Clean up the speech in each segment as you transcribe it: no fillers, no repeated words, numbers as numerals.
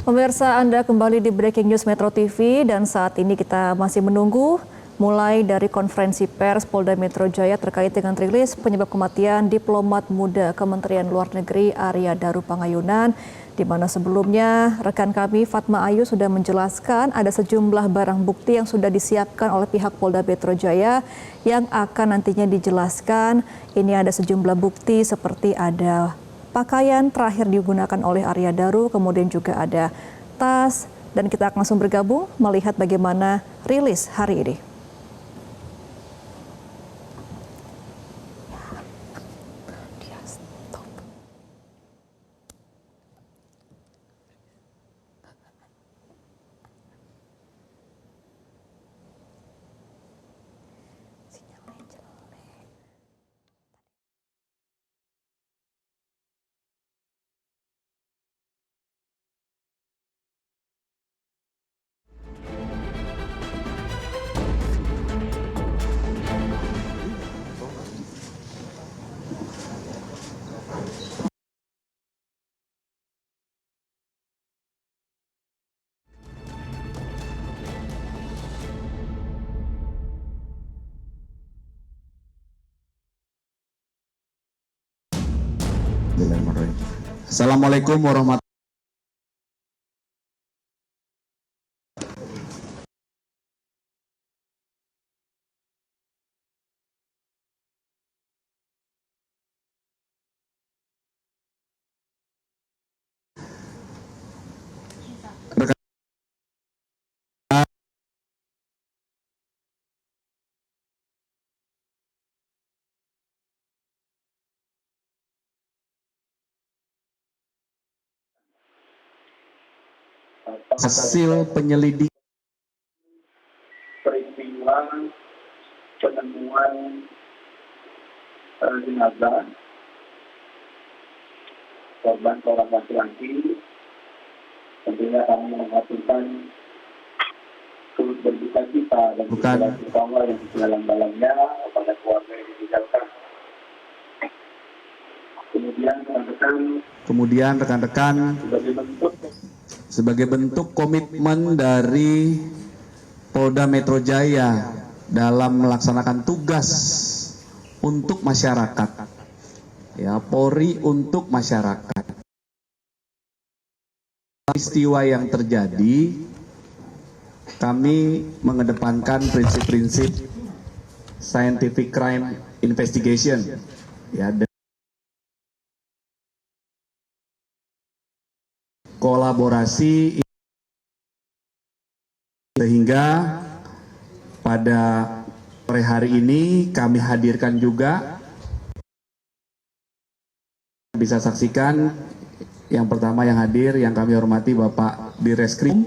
Pemirsa, Anda kembali di Breaking News Metro TV dan saat ini kita masih menunggu mulai dari konferensi pers Polda Metro Jaya terkait dengan rilis penyebab kematian diplomat muda Kementerian Luar Negeri Arya Daru Pangayunan, di mana sebelumnya rekan kami Fatma Ayu sudah menjelaskan ada sejumlah barang bukti yang sudah disiapkan oleh pihak Polda Metro Jaya yang akan nantinya dijelaskan. Ini ada sejumlah bukti seperti ada pakaian terakhir digunakan oleh Arya Daru, kemudian juga ada tas, dan kita akan langsung bergabung melihat bagaimana rilis hari ini. Assalamualaikum warahmatullahi wabarakatuh. Hasil penyelidikan peristiwa penemuan jenazah korban seorang laki-laki, tentunya kami mengaturkan turut berduka cita dan bersama yang sedalam-dalamnya kepada keluarga yang ditinggalkan. Kemudian rekan-rekan sebagai bentuk komitmen dari Polda Metro Jaya dalam melaksanakan tugas untuk masyarakat, ya, Polri untuk masyarakat. Peristiwa yang terjadi, kami mengedepankan prinsip-prinsip scientific crime investigation, ya, kolaborasi, sehingga pada sore hari ini kami hadirkan juga, bisa saksikan yang pertama yang hadir yang kami hormati Bapak di Reskrim,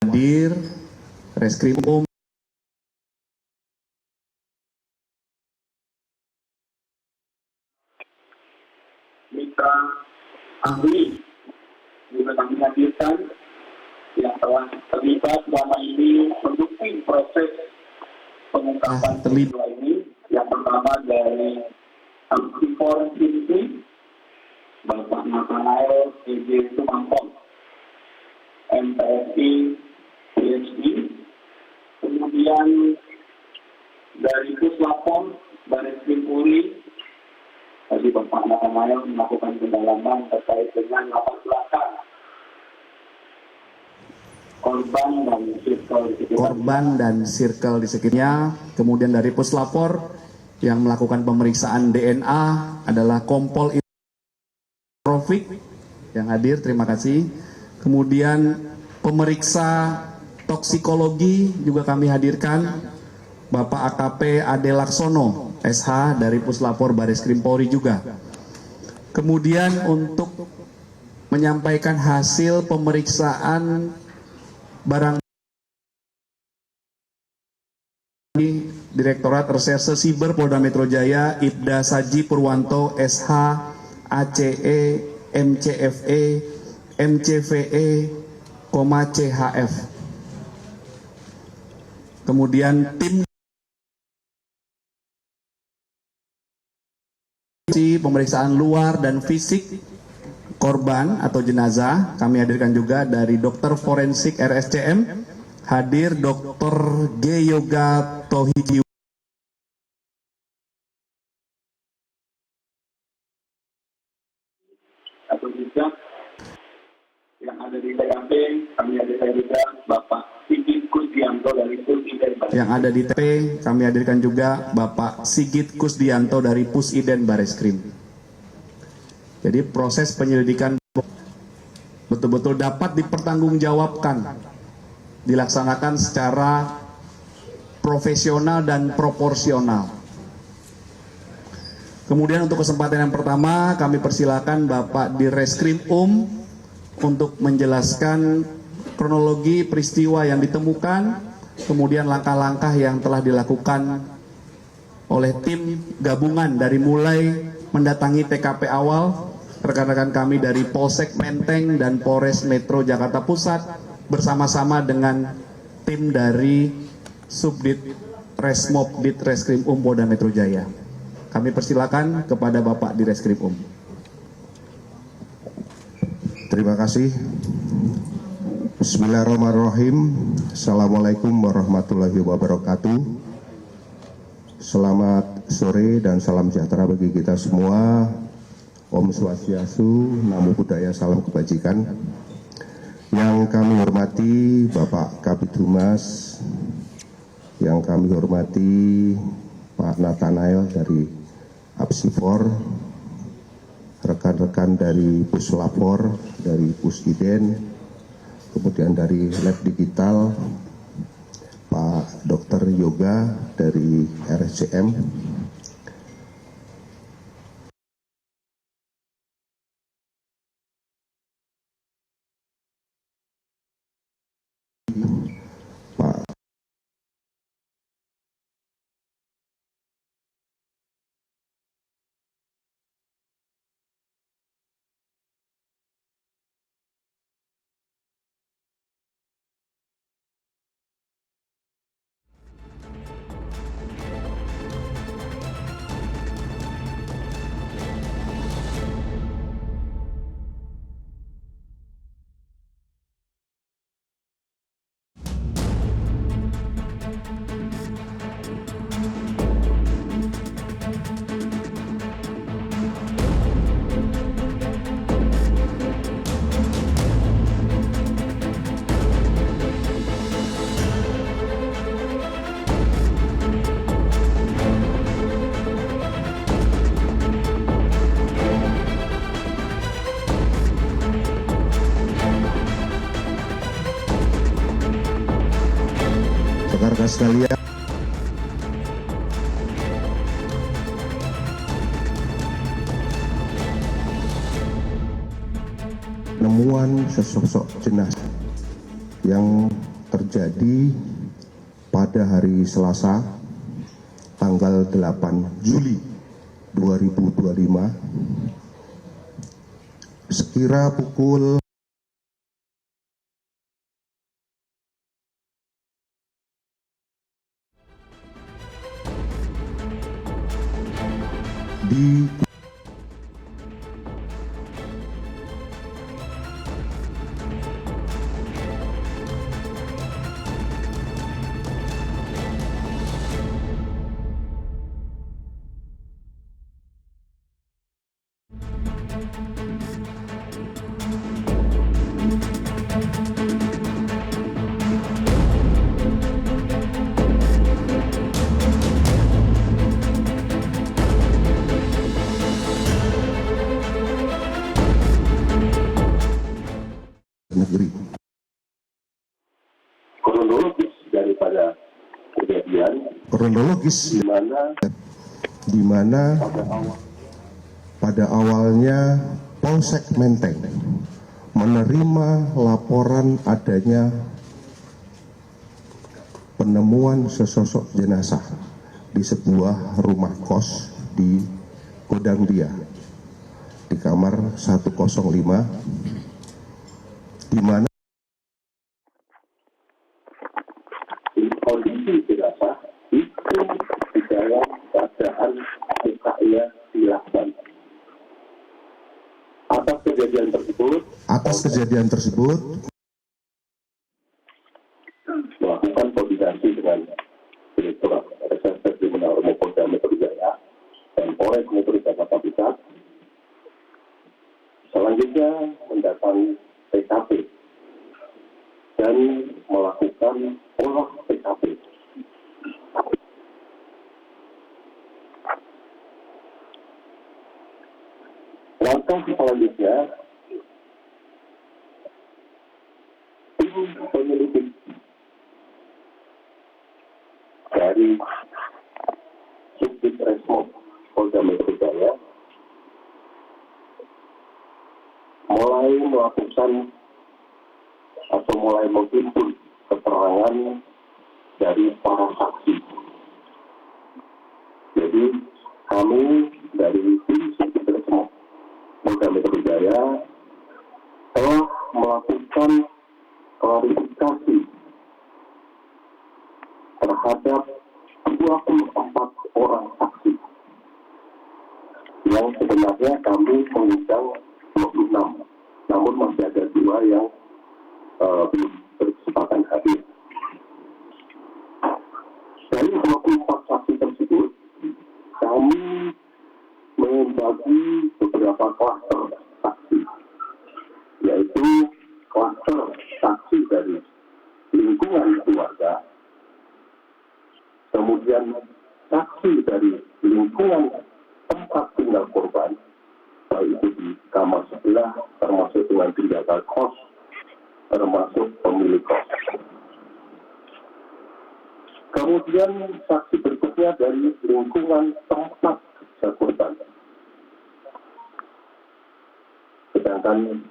hadir Reskrim mitra ahli juga kami hadirkan yang telah terlibat selama ini mendukung proses pengungkapan peristiwa ini. Yang pertama dari Forensik ini Bapak Nathanael PJ Sumangkong, MPSI PhD, kemudian dari Puslapor Bareskrim Polri tadi Bapak Nathanael melakukan pendalaman terkait dengan latar belakang korban dan circle di sekitarnya. Kemudian dari Puslapor yang melakukan pemeriksaan DNA adalah Kompol Rofik yang hadir, terima kasih. Kemudian pemeriksa toksikologi juga kami hadirkan Bapak AKP Ade Laksono SH dari Puslapor Bareskrim Polri juga. Kemudian untuk menyampaikan hasil pemeriksaan barang Direktorat Reserse Siber Polda Metro Jaya Ibda Saji Purwanto SH ACE MCFE MCVE, CHF. Kemudian tim pemeriksaan luar dan fisik korban atau jenazah kami hadirkan juga dari dokter forensik RSCM, hadir Dr. G. Yoga Tohiji atau juga yang ada di TKP, kami hadirkan juga Bapak Sigit Kusdianto dari Pusiden Baris. yang ada di TP, kami hadirkan juga Bapak Sigit Kusdianto dari Pusiden Bareskrim. Jadi proses penyelidikan betul-betul dapat dipertanggungjawabkan, dilaksanakan secara profesional dan proporsional. Kemudian untuk kesempatan yang pertama kami persilakan Bapak Direskrim untuk menjelaskan kronologi peristiwa yang ditemukan, kemudian langkah-langkah yang telah dilakukan oleh tim gabungan dari mulai mendatangi TKP awal, rekan-rekan kami dari Polsek Menteng dan Polres Metro Jakarta Pusat bersama-sama dengan tim dari Subdit Resmob Ditreskrim Polda Metro Jaya. Kami persilakan kepada Bapak Direskrim Terima kasih. Bismillahirrahmanirrahim. Assalamualaikum warahmatullahi wabarakatuh. Selamat sore dan salam sejahtera bagi kita semua. Om Swastiastu, Namo Buddhaya, salam kebajikan. Yang kami hormati Bapak Kabid Humas, yang kami hormati Pak Nathanael dari Apsifor, rekan-rekan dari Puslapor, dari Pusiden, kemudian dari Lab Digital, Pak Dr. Yoga dari RSCM, Pak rekan-rekan sekalian, penemuan sesosok jenazah yang terjadi pada hari Selasa tanggal 8 Juli 2025 sekira pukul di negeri. Kronologis daripada kejadian Kronologis di mana pada awalnya Polsek Menteng menerima laporan adanya penemuan sesosok jenazah di sebuah rumah kos di Kodangdia di kamar 105, di mana kondisi jenazah itu di dalam keadaan mukanya dilakukan. Atas kejadian Atas kejadian tersebut, melakukan koordinasi dengan Direktorat Reserse Kriminal Umum Polda Metro Jaya dan Polres Metro Jakarta Pusat. Selanjutnya mendatangi TKP dan melakukan olah TKP. Langkah selanjutnya, tim penyelidik dari Subdit Resmob Polda Metro Jaya mulai melakukan atau mulai menghimpun keterangan dari para saksi. Jadi kami dari tim Subdit Resmob Polda Metro Jaya telah melakukan klarifikasi terhadap 24 orang saksi yang sebenarnya kami mengundang 26, namun masih ada 2 yang belum berkesempatan hadir. Dari 24 saksi tersebut, kami membagi beberapa klaster saksi, yaitu klaster saksi dari lingkungan keluarga, kemudian saksi dari lingkungan tempat tinggal korban, baik itu di kamar sebelah, termasuk dengan penjaga kos, termasuk pemilik kos. Kemudian saksi berikutnya dari lingkungan tempat kerja korban. Sedangkan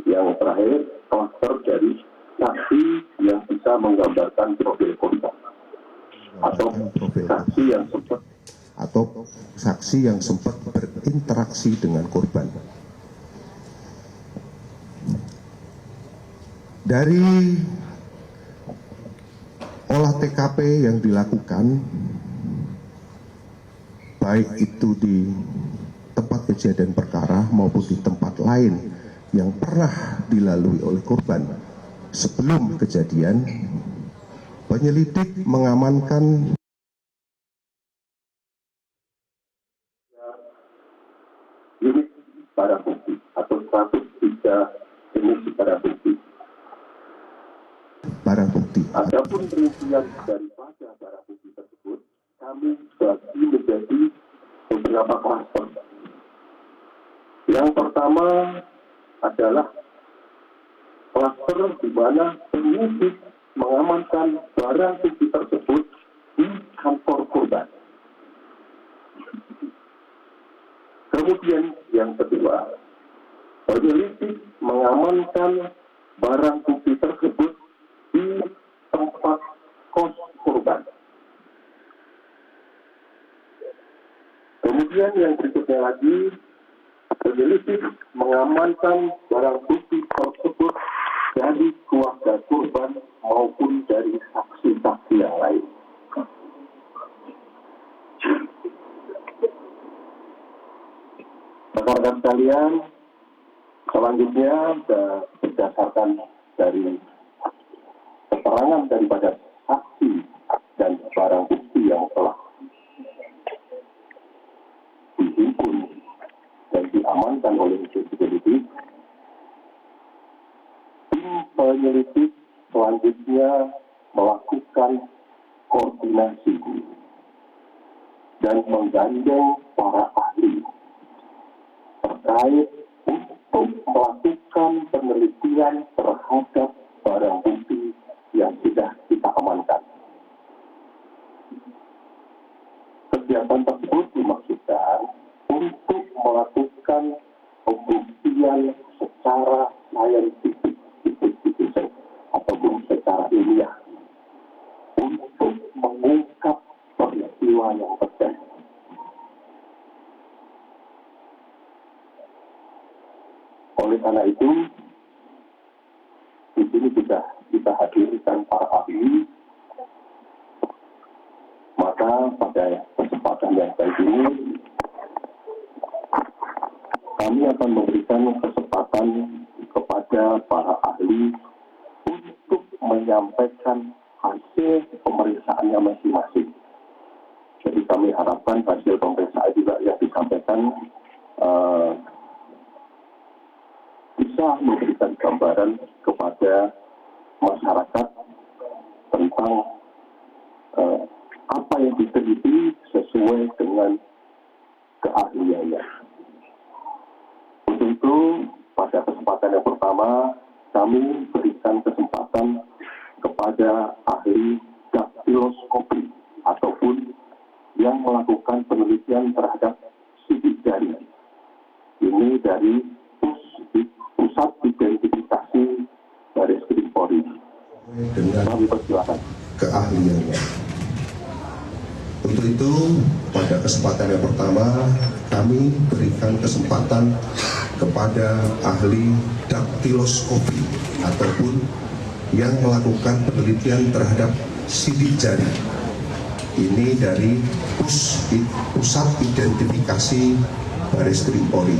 yang terakhir, klaster dari saksi yang bisa menggambarkan profil korban atau saksi yang sempat berinteraksi dengan korban. Dari olah TKP yang dilakukan, baik itu di tempat kejadian perkara maupun di tempat lain yang pernah dilalui oleh korban sebelum kejadian, penyelidik mengamankan unit barang bukti atau 103 jenis barang bukti. Adapun rincian daripada barang bukti tersebut, kami bagi menjadi beberapa klaster. Yang pertama adalah klaster di mana penyidik mengamankan barang bukti tersebut di kantor korban. Kemudian yang kedua, penyelidik mengamankan barang bukti tersebut di tempat kos korban. Kemudian yang berikutnya lagi, penyelidik mengamankan barang bukti tersebut dari keluarga korban maupun dari saksi-saksi yang lain. Rekan-rekan sekalian, selanjutnya berdasarkan dari keterangan daripada saksi dan barang bukti yang telah dihimpun dan diamankan oleh penyelidik, tim penyelidik selanjutnya melakukan koordinasi dan menggandeng para ahli terkait untuk melakukan penelitian terhadap barang bukti yang sudah kita amankan. Kegiatan tersebut dimaksudkan untuk melakukan pembuktian secara saintifik ataupun secara ilmiah untuk mengungkap peristiwa yang terjadi. Oleh karena itu, di sini sudah kita hadirkan para ahli. Maka pada kesempatan yang baik ini, kami akan memberikan kesempatan kesempatan kepada para ahli untuk menyampaikan hasil pemeriksaannya masing-masing. Jadi kami harapkan hasil pemeriksaan juga yang disampaikan bisa memberikan gambaran kepada masyarakat tentang apa yang diteliti sesuai dengan keahliannya. Untuk itu, pada kesempatan yang pertama, kami berikan kesempatan kepada ahli daktiloskopi ataupun yang melakukan penelitian terhadap sidik jari. Ini dari Pusat Identifikasi Bareskrim Polri. Kami persilakan. Keahliannya. Untuk itu, pada kesempatan yang pertama, kami berikan kesempatan kepada ahli daktiloskopi ataupun yang melakukan penelitian terhadap sidik jari. Ini dari Pusat Identifikasi Bareskrim Polri.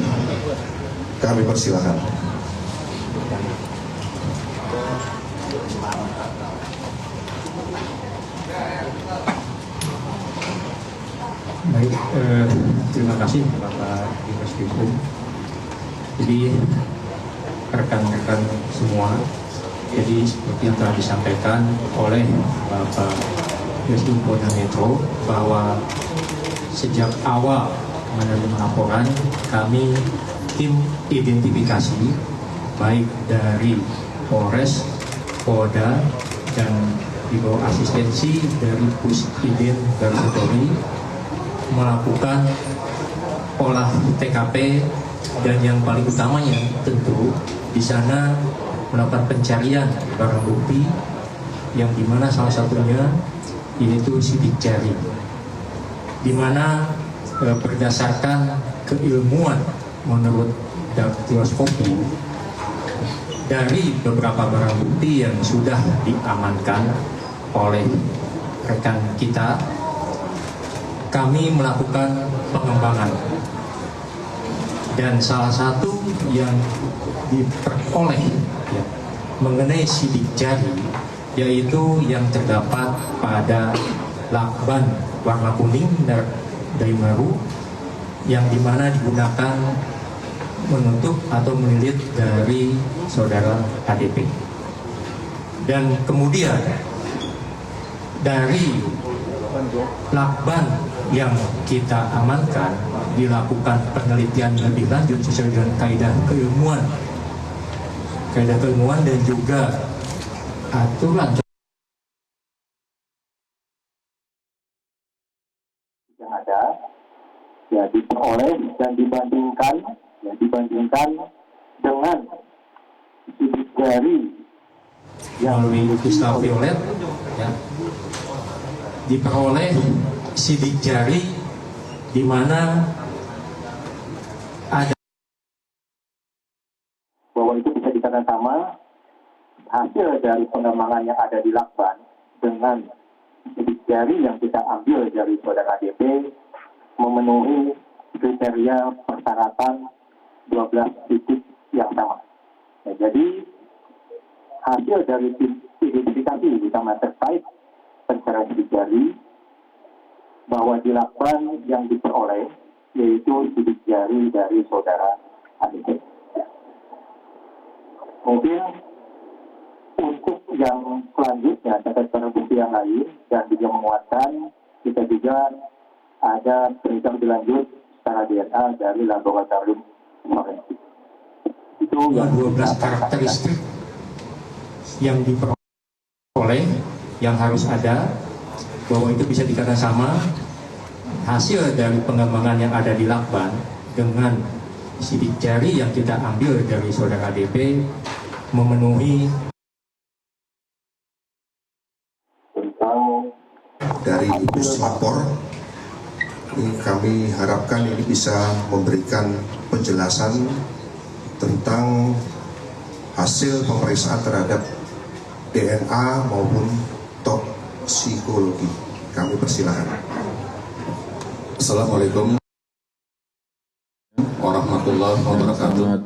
Kami persilahkan. Baik, terima kasih Bapak Direskrim. Jadi rekan-rekan semua, jadi seperti yang telah disampaikan oleh Bapak Direskrim Polda Metro bahwa sejak awal menerima laporan, kami tim identifikasi baik dari Polres, Polda, dan di bawah asistensi dari Pusidin Garuda Polri melakukan olah TKP, dan yang paling utamanya tentu di sana melakukan pencarian barang bukti yang dimana salah satunya ini tuh sidik jari, dimana berdasarkan keilmuan menurut daktiloskopi dari beberapa barang bukti yang sudah diamankan oleh rekan kita, kami melakukan pengembangan, dan salah satu yang diperoleh ya, mengenai sidik jari yaitu yang terdapat pada lakban warna kuning dari Maru yang dimana digunakan menutup atau menilik dari saudara ADP, dan kemudian dari lakban yang kita amankan dilakukan penelitian lebih lanjut sesuai dengan kaidah keilmuan dan juga aturan Yang ada ya diperoleh dan dibandingkan dengan sidik jari yang melalui ultraviolet ya, diperoleh sidik jari di mana ada bahwa itu bisa dikatakan sama hasil dari pengembangan yang ada di lakban dengan sidik jari yang kita ambil dari saudara ADP memenuhi kriteria persyaratan 12 titik yang sama. Ya, jadi hasil dari identifikasi utama terkait pencarian sidik jari bahwa di lakban yang diperoleh yaitu sidik jari dari saudara ADP. Mungkin untuk yang selanjutnya terkait barang bukti yang lain dan juga menguatkan, kita juga ada penelitian lebih lanjut secara DNA dari laboratorium forensik. Itu yang 12 karakteristik yang diperoleh yang harus ada, bahwa itu bisa dikatakan sama hasil dari pengembangan yang ada di lakban dengan sidik jari yang kita ambil dari saudara ADP memenuhi tentang Dari puslapor ini kami harapkan ini bisa memberikan penjelasan tentang hasil pemeriksaan terhadap DNA maupun toksikologi. Kami persilakan. Assalamualaikum warahmatullahi wabarakatuh.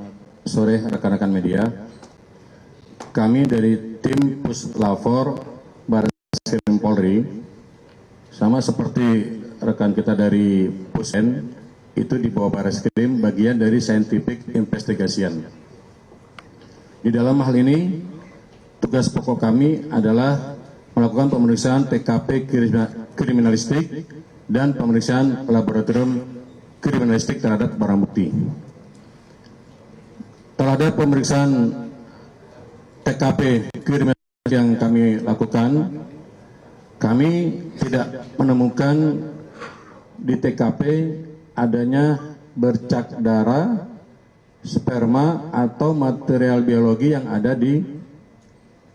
sore rekan-rekan media. Kami dari tim Puslapor Barreskrim Polri, sama seperti rekan kita dari Pusen, itu di bawah Barreskrim, bagian dari Scientific Investigation. Di dalam hal ini, tugas pokok kami adalah melakukan pemeriksaan TKP kriminalistik dan pemeriksaan laboratorium kriminalistik terhadap barang bukti. Terhadap pemeriksaan TKP kriminalistik yang kami lakukan, kami tidak menemukan di TKP adanya bercak darah, sperma, atau material biologi yang ada di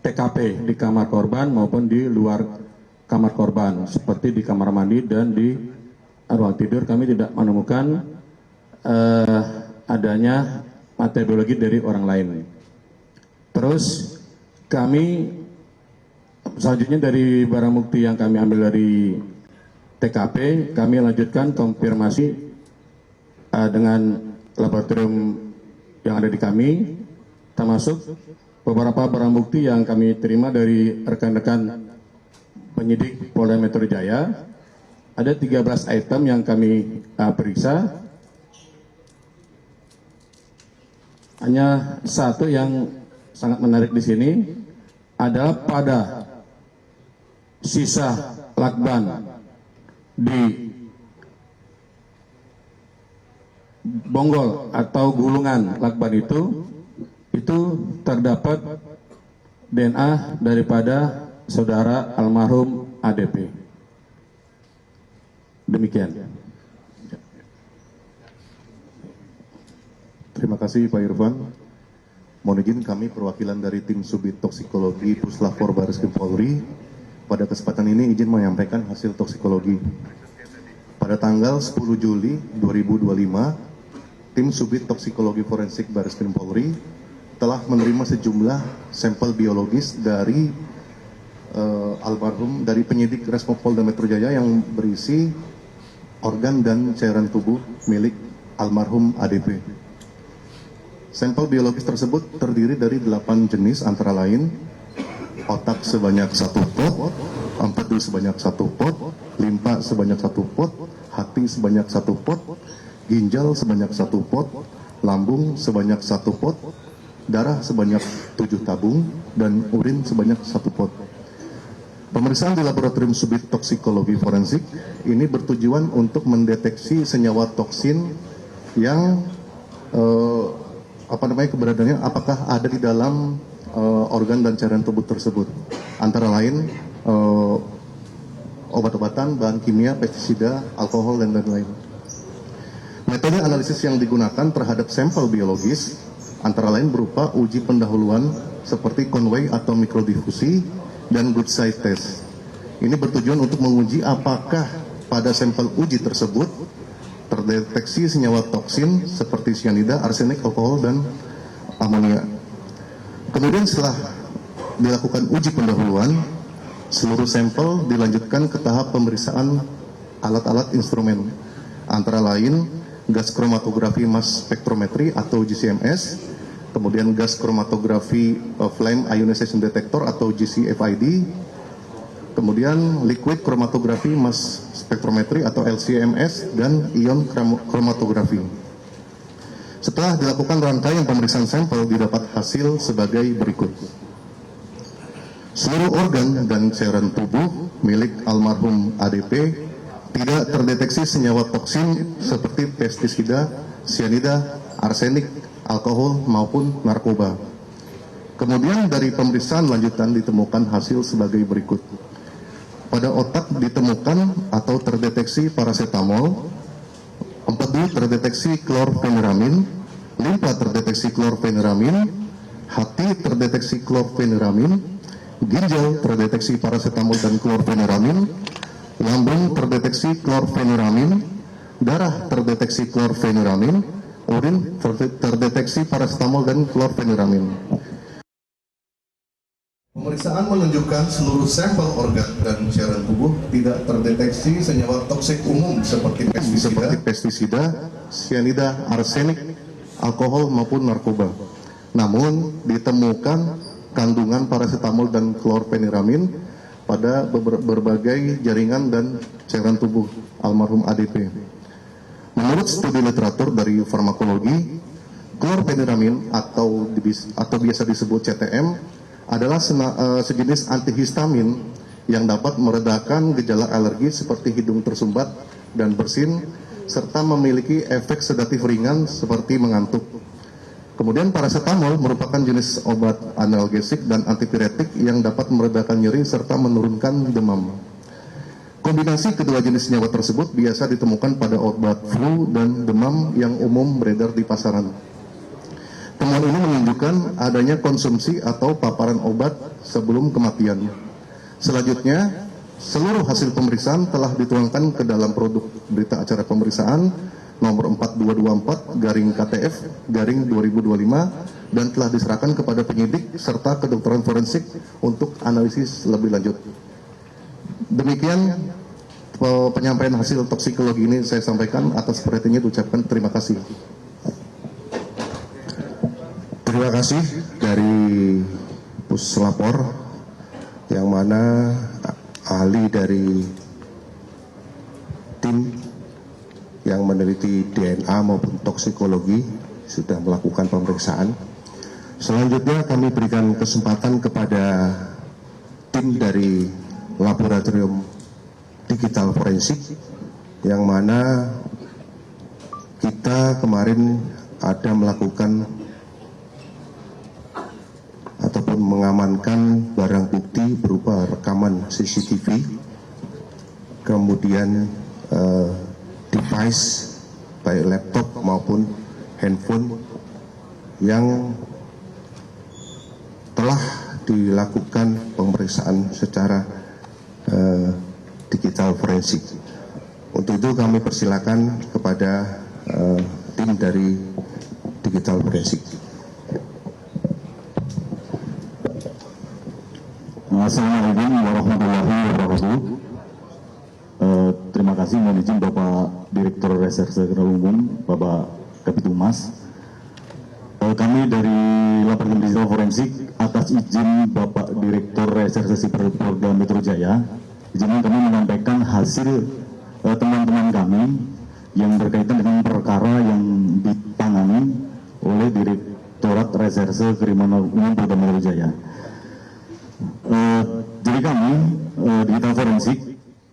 TKP, di kamar korban maupun di luar kamar korban, seperti di kamar mandi dan di ruang tidur. Kami tidak menemukan adanya materi biologi dari orang lain. Terus kami selanjutnya dari barang bukti yang kami ambil dari TKP, kami lanjutkan konfirmasi dengan laboratorium yang ada di kami, termasuk beberapa barang bukti yang kami terima dari rekan-rekan penyidik Polda Metro Jaya. Ada 13 item yang kami periksa. Hanya satu yang sangat menarik di sini adalah pada sisa lakban di bonggol atau gulungan lakban itu terdapat DNA daripada saudara almarhum ADP. Demikian. Terima kasih Pak Irfan. Mohon izin kami perwakilan dari tim Subdit Toksikologi Puslapor Barreskrim Polri pada kesempatan ini izin menyampaikan hasil toksikologi. Pada tanggal 10 Juli 2025, tim Subdit Toksikologi Forensik Barreskrim Polri telah menerima sejumlah sampel biologis dari almarhum, dari penyidik Resmo Polda Metro Jaya yang berisi organ dan cairan tubuh milik almarhum ADP. Sampel biologis tersebut terdiri dari 8 jenis antara lain otak sebanyak 1 pot, empedu sebanyak 1 pot, limpa sebanyak 1 pot, hati sebanyak 1 pot, ginjal sebanyak 1 pot, lambung sebanyak 1 pot, darah sebanyak 7 tabung, dan urin sebanyak 1 pot. Pemeriksaan di laboratorium Subdit Toksikologi Forensik ini bertujuan untuk mendeteksi senyawa toksin yang keberadaannya apakah ada di dalam organ dan cairan tubuh tersebut, antara lain obat-obatan, bahan kimia, pestisida, alkohol, dan lain-lain. Metode analisis yang digunakan terhadap sampel biologis antara lain berupa uji pendahuluan seperti Conway atau mikrodifusi dan good size test. Ini bertujuan untuk menguji apakah pada sampel uji tersebut terdeteksi senyawa toksin seperti cyanida, arsenik, alkohol, dan amonia. Kemudian setelah dilakukan uji pendahuluan, seluruh sampel dilanjutkan ke tahap pemeriksaan alat-alat instrumen, antara lain gas kromatografi mass spectrometry atau GCMS, kemudian gas kromatografi flame ionization detector atau GCFID, kemudian liquid kromatografi mass spectrometry atau LCMS, dan ion kromatografi. Setelah dilakukan rangkaian pemeriksaan sampel, didapat hasil sebagai berikut. Seluruh organ dan cairan tubuh milik almarhum ADP tidak terdeteksi senyawa toksin seperti pestisida, cyanida, arsenik, alkohol, maupun narkoba. Kemudian dari pemeriksaan lanjutan ditemukan hasil sebagai berikut. Pada otak ditemukan atau terdeteksi paracetamol, empedu terdeteksi klorfeniramin, limpa terdeteksi klorfeniramin, hati terdeteksi klorfeniramin, ginjal terdeteksi paracetamol dan klorfeniramin, lambung terdeteksi klorfeniramin, darah terdeteksi klorfeniramin, urin terdeteksi paracetamol dan klorfeniramin. Pemeriksaan menunjukkan seluruh sampel organ dan cairan tubuh tidak terdeteksi senyawa toksik umum seperti pestisida, cyanida, arsenik, alkohol maupun narkoba. Namun ditemukan kandungan paracetamol dan klorpeniramin pada berbagai jaringan dan cairan tubuh almarhum ADP. Menurut studi literatur dari farmakologi, klorpeniramin atau biasa disebut CTM adalah sejenis antihistamin yang dapat meredakan gejala alergi seperti hidung tersumbat dan bersin, serta memiliki efek sedatif ringan seperti mengantuk. Kemudian paracetamol merupakan jenis obat analgesik dan antipiretik yang dapat meredakan nyeri serta menurunkan demam. Kombinasi kedua jenis senyawa tersebut biasa ditemukan pada obat flu dan demam yang umum beredar di pasaran. Temuan ini menunjukkan adanya konsumsi atau paparan obat sebelum kematian. Selanjutnya, seluruh hasil pemeriksaan telah dituangkan ke dalam produk berita acara pemeriksaan nomor 4224-KTF-2025 dan telah diserahkan kepada penyidik serta kedokteran forensik untuk analisis lebih lanjut. Demikian penyampaian hasil toksikologi ini saya sampaikan. Atas perhatiannya diucapkan terima kasih. Terima kasih dari Puslapor, yang mana ahli dari tim yang meneliti DNA maupun toksikologi sudah melakukan pemeriksaan. Selanjutnya kami berikan kesempatan kepada tim dari Laboratorium Digital Forensik, yang mana kita kemarin ada melakukan ataupun mengamankan barang bukti berupa rekaman CCTV, kemudian device baik laptop maupun handphone yang telah dilakukan pemeriksaan secara digital forensik. Untuk itu kami persilakan kepada tim dari digital forensik. Assalamualaikum warahmatullahi wabarakatuh. Terima kasih, mohon izin Bapak Direktur Reserse Kriminal Umum, Bapak Kabid Humas. Kami dari Laboratorium Digital Forensik atas izin Bapak Direktur Reserse Siber Polda Metro Jaya, izinkan kami menyampaikan hasil teman-teman kami yang berkaitan dengan perkara yang ditangani oleh Direktorat Reserse Kriminal Umum Polda Metro Jaya. Jadi kami digital forensik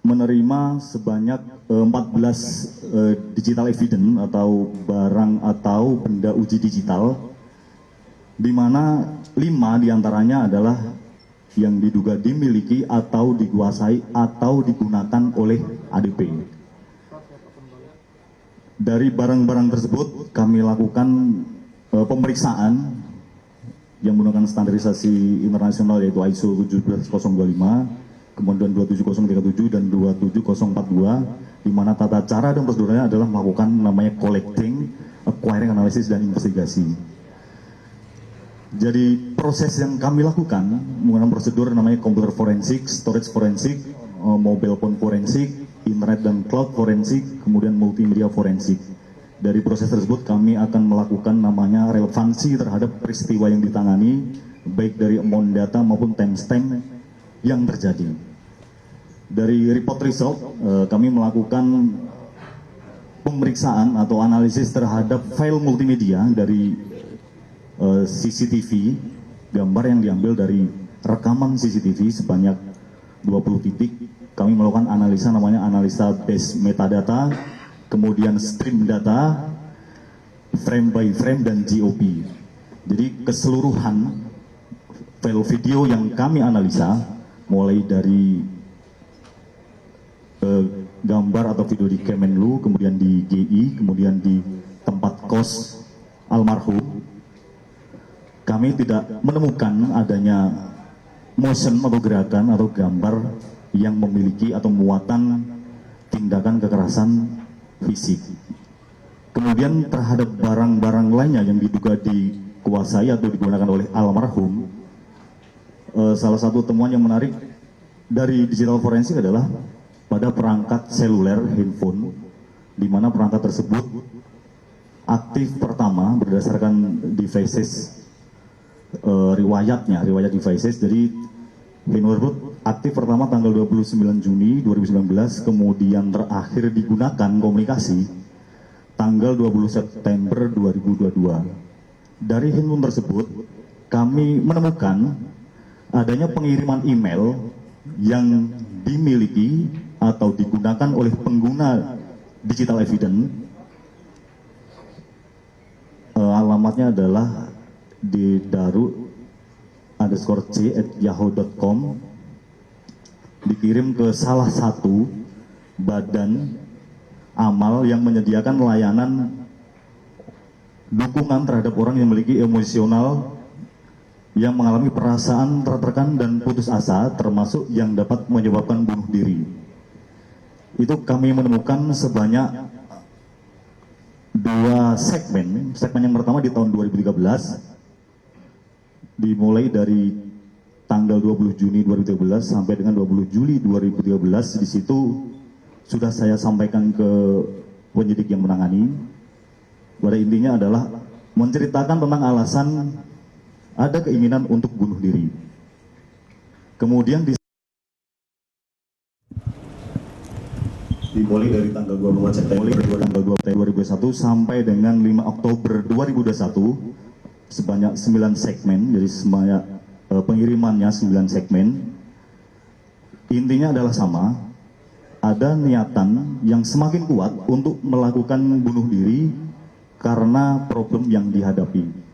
menerima sebanyak 14 digital evidence atau barang atau benda uji digital, di mana 5 diantaranya adalah yang diduga dimiliki atau dikuasai atau digunakan oleh ADP. Dari barang-barang tersebut kami lakukan pemeriksaan yang menggunakan standarisasi internasional yaitu ISO 17025, kemudian 27037 dan 27042, di mana tata cara dan prosedurnya adalah melakukan namanya collecting, acquiring, analisis, dan investigasi. Jadi proses yang kami lakukan menggunakan prosedur namanya computer forensik, storage forensik, mobile phone forensik, internet dan cloud forensik, kemudian multimedia forensik. Dari proses tersebut kami akan melakukan namanya relevansi terhadap peristiwa yang ditangani, baik dari amount data maupun timestamp yang terjadi. Dari report result, kami melakukan pemeriksaan atau analisis terhadap file multimedia dari CCTV, gambar yang diambil dari rekaman CCTV sebanyak 20 titik. Kami melakukan analisa namanya analisa base metadata, kemudian stream data, frame by frame, dan GOP. Jadi keseluruhan file video yang kami analisa, mulai dari gambar atau video di Kemenlu, kemudian di GI, kemudian di tempat kos almarhum, kami tidak menemukan adanya motion atau gerakan atau gambar yang memiliki atau muatan tindakan kekerasan fisik. Kemudian terhadap barang-barang lainnya yang diduga dikuasai atau digunakan oleh almarhum, salah satu temuan yang menarik dari digital forensik adalah pada perangkat seluler handphone, di mana perangkat tersebut aktif pertama berdasarkan devices riwayat devices. Jadi Henry tersebut aktif pertama tanggal 29 Juni 2019, kemudian terakhir digunakan komunikasi tanggal 20 September 2022. Dari handphone tersebut kami menemukan adanya pengiriman email yang dimiliki atau digunakan oleh pengguna digital evidence. Alamatnya adalah di daru_c@yahoo.com, dikirim ke salah satu badan amal yang menyediakan layanan dukungan terhadap orang yang memiliki emosional yang mengalami perasaan tertekan dan putus asa, termasuk yang dapat menyebabkan bunuh diri. Itu kami menemukan sebanyak 2 segmen. Segmen yang pertama di tahun 2013, dimulai dari tanggal 20 Juni 2013 sampai dengan 20 Juli 2013. Di situ sudah saya sampaikan ke penyidik yang menangani. Pada intinya adalah menceritakan tentang alasan ada keinginan untuk bunuh diri. Kemudian dimulai dari tanggal 24 September 2021 sampai dengan 5 Oktober 2021 sebanyak 9 segmen. Jadi sebanyak pengirimannya 9 segmen. Intinya adalah sama, ada niatan yang semakin kuat untuk melakukan bunuh diri karena problem yang dihadapi.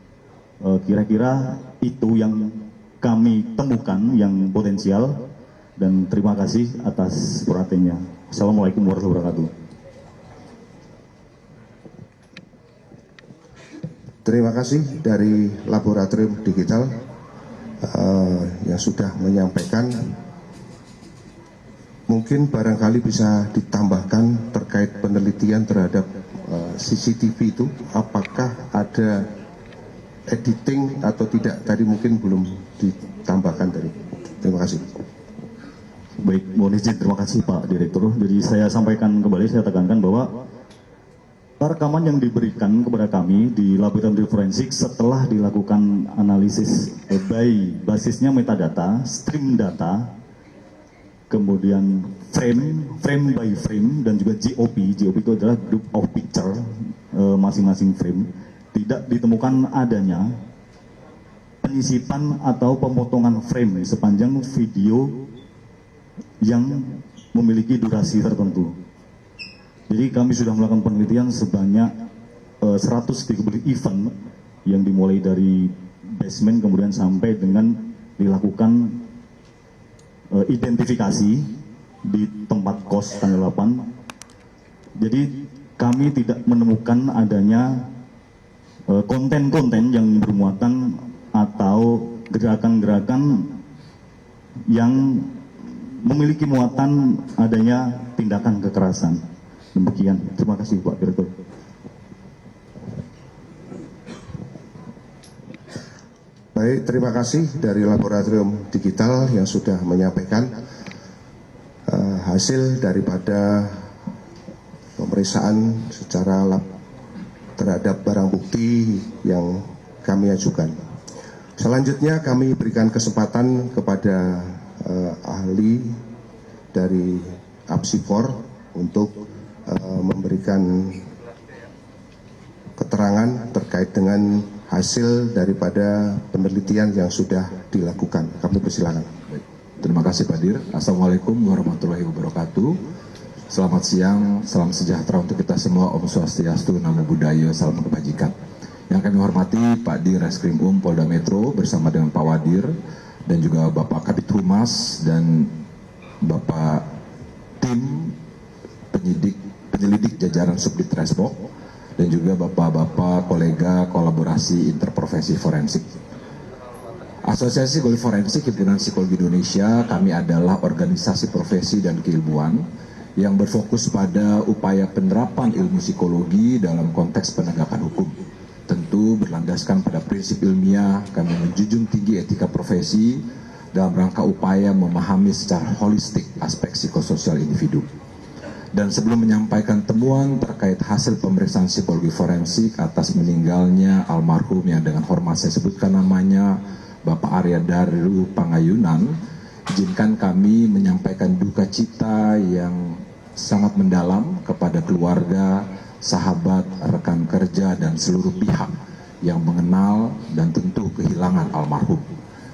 Kira-kira itu yang kami temukan yang potensial, dan terima kasih atas perhatiannya. Assalamualaikum warahmatullahi wabarakatuh. Terima kasih dari Laboratorium Digital yang sudah menyampaikan. Mungkin barangkali bisa ditambahkan terkait penelitian terhadap CCTV itu, apakah ada editing atau tidak, tadi mungkin belum ditambahkan tadi. Terima kasih. Baik, mohon izin, terima kasih Pak Direktur. Jadi saya sampaikan kembali, saya tekankan bahwa rekaman yang diberikan kepada kami di laboratorium forensik setelah dilakukan analisis by basisnya metadata, stream data, kemudian frame by frame, dan juga GOP. GOP itu adalah group of picture masing-masing frame. Tidak ditemukan adanya penyisipan atau pemotongan frame sepanjang video yang memiliki durasi tertentu. Jadi kami sudah melakukan penelitian sebanyak 130 event yang dimulai dari basement kemudian sampai dengan dilakukan identifikasi di tempat kos tanggal 8. Jadi kami tidak menemukan adanya konten-konten yang bermuatan atau gerakan-gerakan yang memiliki muatan adanya tindakan kekerasan. Demikian, terima kasih Pak Direktur. Baik, terima kasih dari Laboratorium Digital yang sudah menyampaikan hasil daripada pemeriksaan secara lab terhadap barang bukti yang kami ajukan. Selanjutnya kami berikan kesempatan kepada ahli dari Apsifor untuk memberikan keterangan terkait dengan hasil daripada penelitian yang sudah dilakukan. Kami persilakan. Terima kasih Pak Dir. Assalamualaikum warahmatullahi wabarakatuh. Selamat siang, salam sejahtera untuk kita semua. Om Swastiastu, Namo Buddhaya, salam kebajikan. Yang kami hormati Pak Dir Reskrim Polda Metro bersama dengan Pak Wadir dan juga Bapak Kabid Humas dan Bapak tim penyelidik jajaran Subdit Resbok dan juga Bapak-Bapak kolega kolaborasi interprofesi forensik. Asosiasi Psikologi Forensik Himpunan Psikologi Indonesia, kami adalah organisasi profesi dan keilmuan yang berfokus pada upaya penerapan ilmu psikologi dalam konteks penegakan hukum. Tentu berlandaskan pada prinsip ilmiah, kami menjunjung tinggi etika profesi dalam rangka upaya memahami secara holistik aspek psikososial individu. Dan sebelum menyampaikan temuan terkait hasil pemeriksaan psikologi forensik atas meninggalnya almarhum yang dengan hormat saya sebutkan namanya Bapak Arya Daru Pangayunan, izinkan kami menyampaikan duka cita yang sangat mendalam kepada keluarga, sahabat, rekan kerja, dan seluruh pihak yang mengenal dan tentu kehilangan almarhum.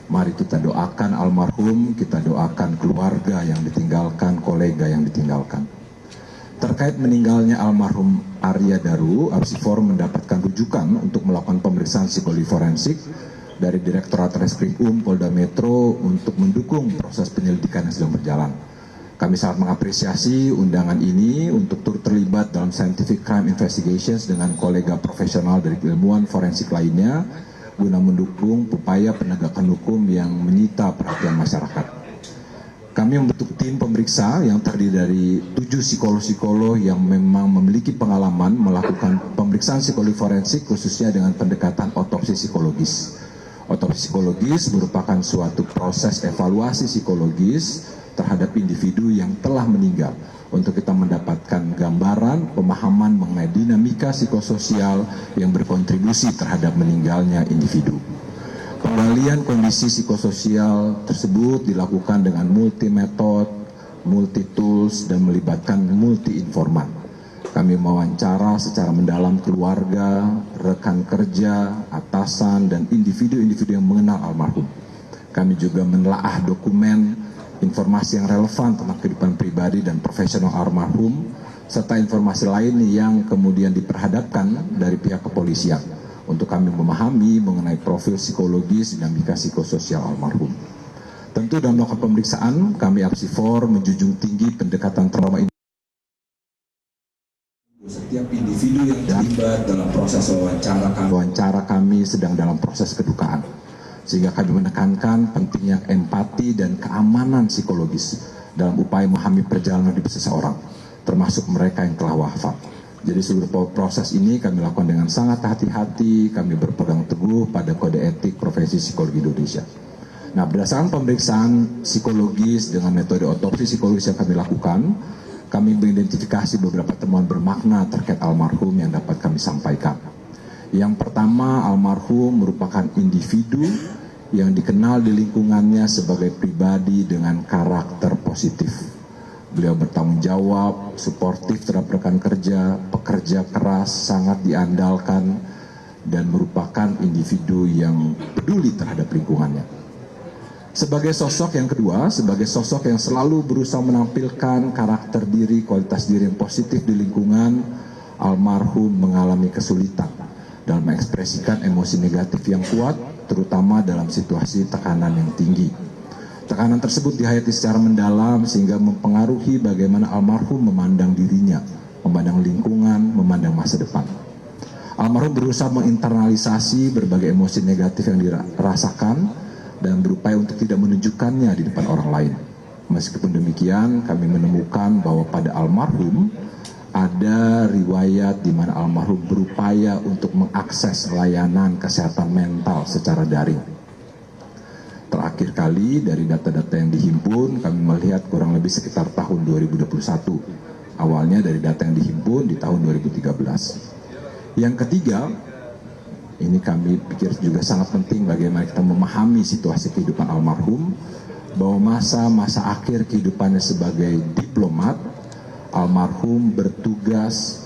Mari kita doakan almarhum, kita doakan keluarga yang ditinggalkan, kolega yang ditinggalkan. Terkait meninggalnya almarhum Arya Daru, Apsifor mendapatkan rujukan untuk melakukan pemeriksaan psikologi forensik dari Direktorat Reskrim Polda Metro untuk mendukung proses penyelidikan yang sedang berjalan. Kami sangat mengapresiasi undangan ini untuk turut terlibat dalam scientific crime investigations dengan kolega profesional dari ilmuwan forensik lainnya guna mendukung upaya penegakan hukum yang menyita perhatian masyarakat. Kami membentuk tim pemeriksa yang terdiri dari 7 psikolog-psikolog yang memang memiliki pengalaman melakukan pemeriksaan psikologi forensik khususnya dengan pendekatan otopsi psikologis. Otopsi psikologis merupakan suatu proses evaluasi psikologis terhadap individu yang telah meninggal untuk kita mendapatkan gambaran, pemahaman mengenai dinamika psikososial yang berkontribusi terhadap meninggalnya individu. Penggalian kondisi psikososial tersebut dilakukan dengan multi metode, multi tools, dan melibatkan multi informan. Kami mewawancara secara mendalam keluarga, rekan kerja, atasan, dan individu-individu yang mengenal almarhum. Kami juga menelaah dokumen, informasi yang relevan tentang kehidupan pribadi dan profesional almarhum, serta informasi lain yang kemudian diperhadapkan dari pihak kepolisian untuk kami memahami mengenai profil psikologis dinamika psikososial almarhum. Tentu dalam melakukan pemeriksaan, kami Apsifor menjunjung tinggi pendekatan trauma ini. Setiap individu yang terlibat dalam proses wawancara kami sedang dalam proses kedukaan. Sehingga kami menekankan pentingnya empati dan keamanan psikologis dalam upaya memahami perjalanan hidup seseorang, termasuk mereka yang telah wafat. Jadi seluruh proses ini kami lakukan dengan sangat hati-hati, kami berpegang teguh pada kode etik profesi psikologi Indonesia. Nah, berdasarkan pemeriksaan psikologis dengan metode otopsi psikologis yang kami lakukan, kami mengidentifikasi beberapa temuan bermakna terkait almarhum yang dapat kami sampaikan. Yang pertama, almarhum merupakan individu yang dikenal di lingkungannya sebagai pribadi dengan karakter positif. Beliau bertanggung jawab, suportif terhadap rekan kerja, pekerja keras, sangat diandalkan, dan merupakan individu yang peduli terhadap lingkungannya. Sebagai sosok yang kedua, sebagai sosok yang selalu berusaha menampilkan karakter diri, kualitas diri yang positif di lingkungan, almarhum mengalami kesulitan dalam mengekspresikan emosi negatif yang kuat, terutama dalam situasi tekanan yang tinggi. Tekanan tersebut dihayati secara mendalam sehingga mempengaruhi bagaimana almarhum memandang dirinya, memandang lingkungan, memandang masa depan. Almarhum berusaha menginternalisasi berbagai emosi negatif yang dirasakan dan berupaya untuk tidak menunjukkannya di depan orang lain. Meskipun demikian, kami menemukan bahwa pada almarhum ada riwayat di mana almarhum berupaya untuk mengakses layanan kesehatan mental secara daring. Terakhir kali dari data-data yang dihimpun, kami melihat kurang lebih sekitar tahun 2021. Awalnya dari data yang dihimpun di tahun 2013. Yang ketiga, ini kami pikir juga sangat penting bagaimana kita memahami situasi kehidupan almarhum, bahwa masa akhir kehidupannya sebagai diplomat, almarhum bertugas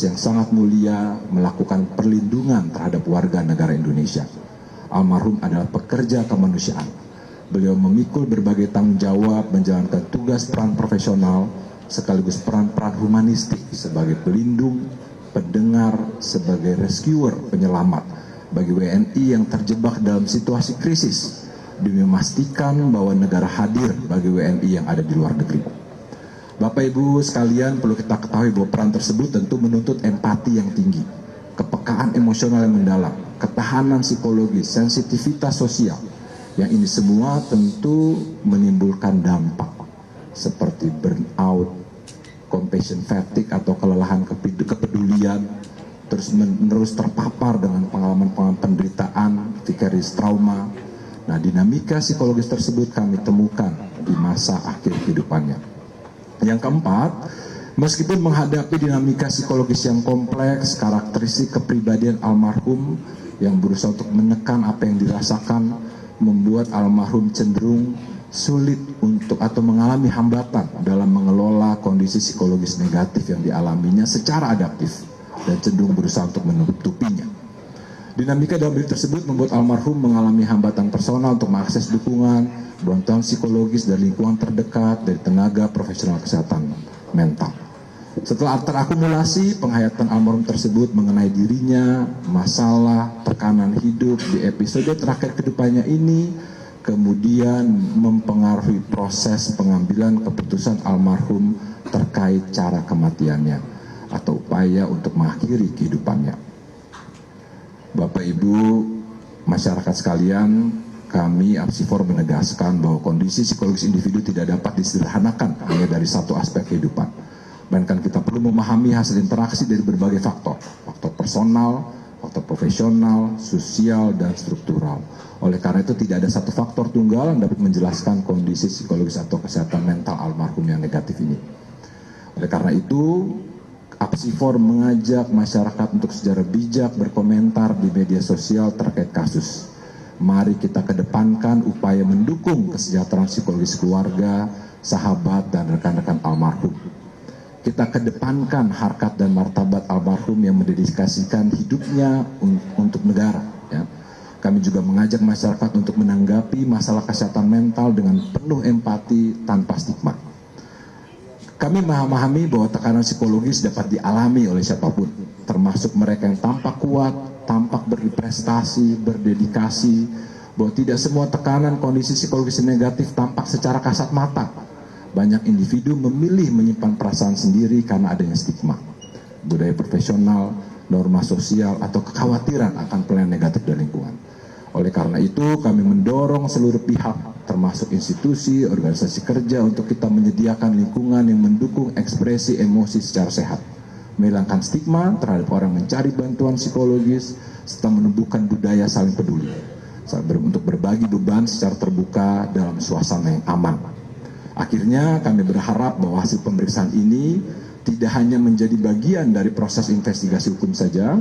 yang sangat mulia melakukan perlindungan terhadap warga negara Indonesia. Almarhum adalah pekerja kemanusiaan. Beliau memikul berbagai tanggung jawab, menjalankan tugas peran profesional, sekaligus peran-peran humanistik sebagai pelindung, pendengar, sebagai rescuer, penyelamat bagi WNI yang terjebak dalam situasi krisis, demi memastikan bahwa negara hadir bagi WNI yang ada di luar negeri. Bapak Ibu sekalian, perlu kita ketahui bahwa peran tersebut tentu menuntut empati yang tinggi, kepekaan emosional yang mendalam, ketahanan psikologis, sensitivitas sosial, yang ini semua tentu menimbulkan dampak seperti burnout, compassion fatigue atau kelelahan kepedulian, terus menerus terpapar dengan pengalaman-pengalaman penderitaan, vicarious trauma. Nah, dinamika psikologis tersebut kami temukan di masa akhir kehidupannya. Yang keempat, Meskipun menghadapi dinamika psikologis yang kompleks, karakteristik kepribadian almarhum yang berusaha untuk menekan apa yang dirasakan membuat almarhum cenderung sulit untuk atau mengalami hambatan dalam mengelola kondisi psikologis negatif yang dialaminya secara adaptif dan cenderung berusaha untuk menutupinya. Dinamika dalam diri tersebut membuat almarhum mengalami hambatan personal untuk mengakses dukungan, bantuan psikologis dari lingkungan terdekat dari tenaga profesional kesehatan mental. Setelah terakumulasi penghayatan almarhum tersebut mengenai dirinya, masalah, tekanan hidup di episode terakhir kehidupannya ini, kemudian mempengaruhi proses pengambilan keputusan almarhum terkait cara kematiannya atau upaya untuk mengakhiri kehidupannya. Bapak Ibu, masyarakat sekalian, kami Apsifor menegaskan bahwa kondisi psikologis individu tidak dapat disederhanakan hanya dari satu aspek kehidupan. Bahkan kita perlu memahami hasil interaksi dari berbagai faktor personal, faktor profesional, sosial, dan struktural. Oleh karena itu tidak ada satu faktor tunggal yang dapat menjelaskan kondisi psikologis atau kesehatan mental almarhum yang negatif ini. Oleh karena itu, Apsifor mengajak masyarakat untuk secara bijak berkomentar di media sosial terkait kasus. Mari kita kedepankan upaya mendukung kesejahteraan psikologis keluarga, sahabat, dan rekan-rekan almarhum. Kita kedepankan harkat dan martabat almarhum yang mendedikasikan hidupnya untuk negara. Ya. Kami juga mengajak masyarakat untuk menanggapi masalah kesehatan mental dengan penuh empati tanpa stigma. Kami memahami bahwa tekanan psikologis dapat dialami oleh siapapun, termasuk mereka yang tampak kuat, tampak berprestasi, berdedikasi, bahwa tidak semua tekanan kondisi psikologis negatif tampak secara kasat mata. Banyak individu memilih menyimpan perasaan sendiri karena adanya stigma, budaya profesional, norma sosial, atau kekhawatiran akan penilaian negatif dari lingkungan. Oleh karena itu, kami mendorong seluruh pihak, termasuk institusi, organisasi kerja, untuk kita menyediakan lingkungan yang mendukung ekspresi emosi secara sehat, menghilangkan stigma terhadap orang mencari bantuan psikologis, serta menumbuhkan budaya saling peduli, untuk berbagi beban secara terbuka dalam suasana yang aman. Akhirnya kami berharap bahwa hasil pemeriksaan ini tidak hanya menjadi bagian dari proses investigasi hukum saja,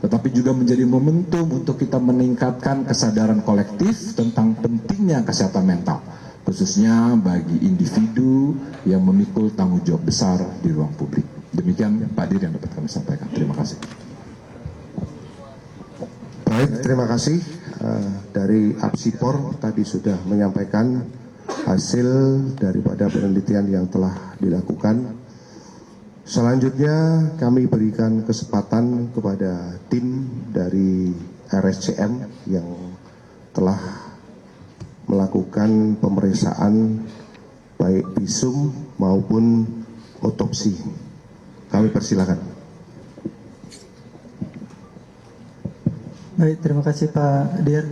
tetapi juga menjadi momentum untuk kita meningkatkan kesadaran kolektif tentang pentingnya kesehatan mental, khususnya bagi individu yang memikul tanggung jawab besar di ruang publik. Demikian Pak Dir yang dapat kami sampaikan. Terima kasih. Baik, terima kasih. Dari Apsifor tadi sudah menyampaikan hasil daripada penelitian yang telah dilakukan. Selanjutnya kami berikan kesempatan kepada tim dari RSCM yang telah melakukan pemeriksaan baik visum maupun otopsi. Kami persilakan. Baik, terima kasih Pak Dir.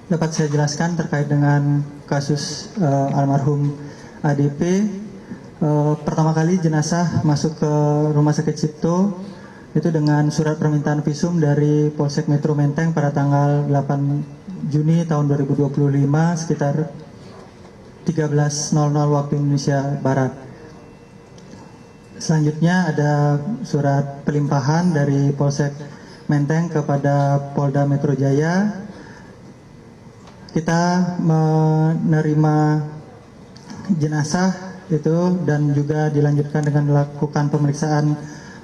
Dapat saya jelaskan terkait dengan kasus almarhum ADP. Pertama kali jenazah masuk ke Rumah Sakit Cipto itu dengan surat permintaan visum dari Polsek Metro Menteng pada tanggal 8 Juni tahun 2025 sekitar 13.00 waktu Indonesia Barat. Selanjutnya ada surat pelimpahan dari Polsek Menteng kepada Polda Metro Jaya. Kita menerima jenazah itu dan juga dilanjutkan dengan melakukan pemeriksaan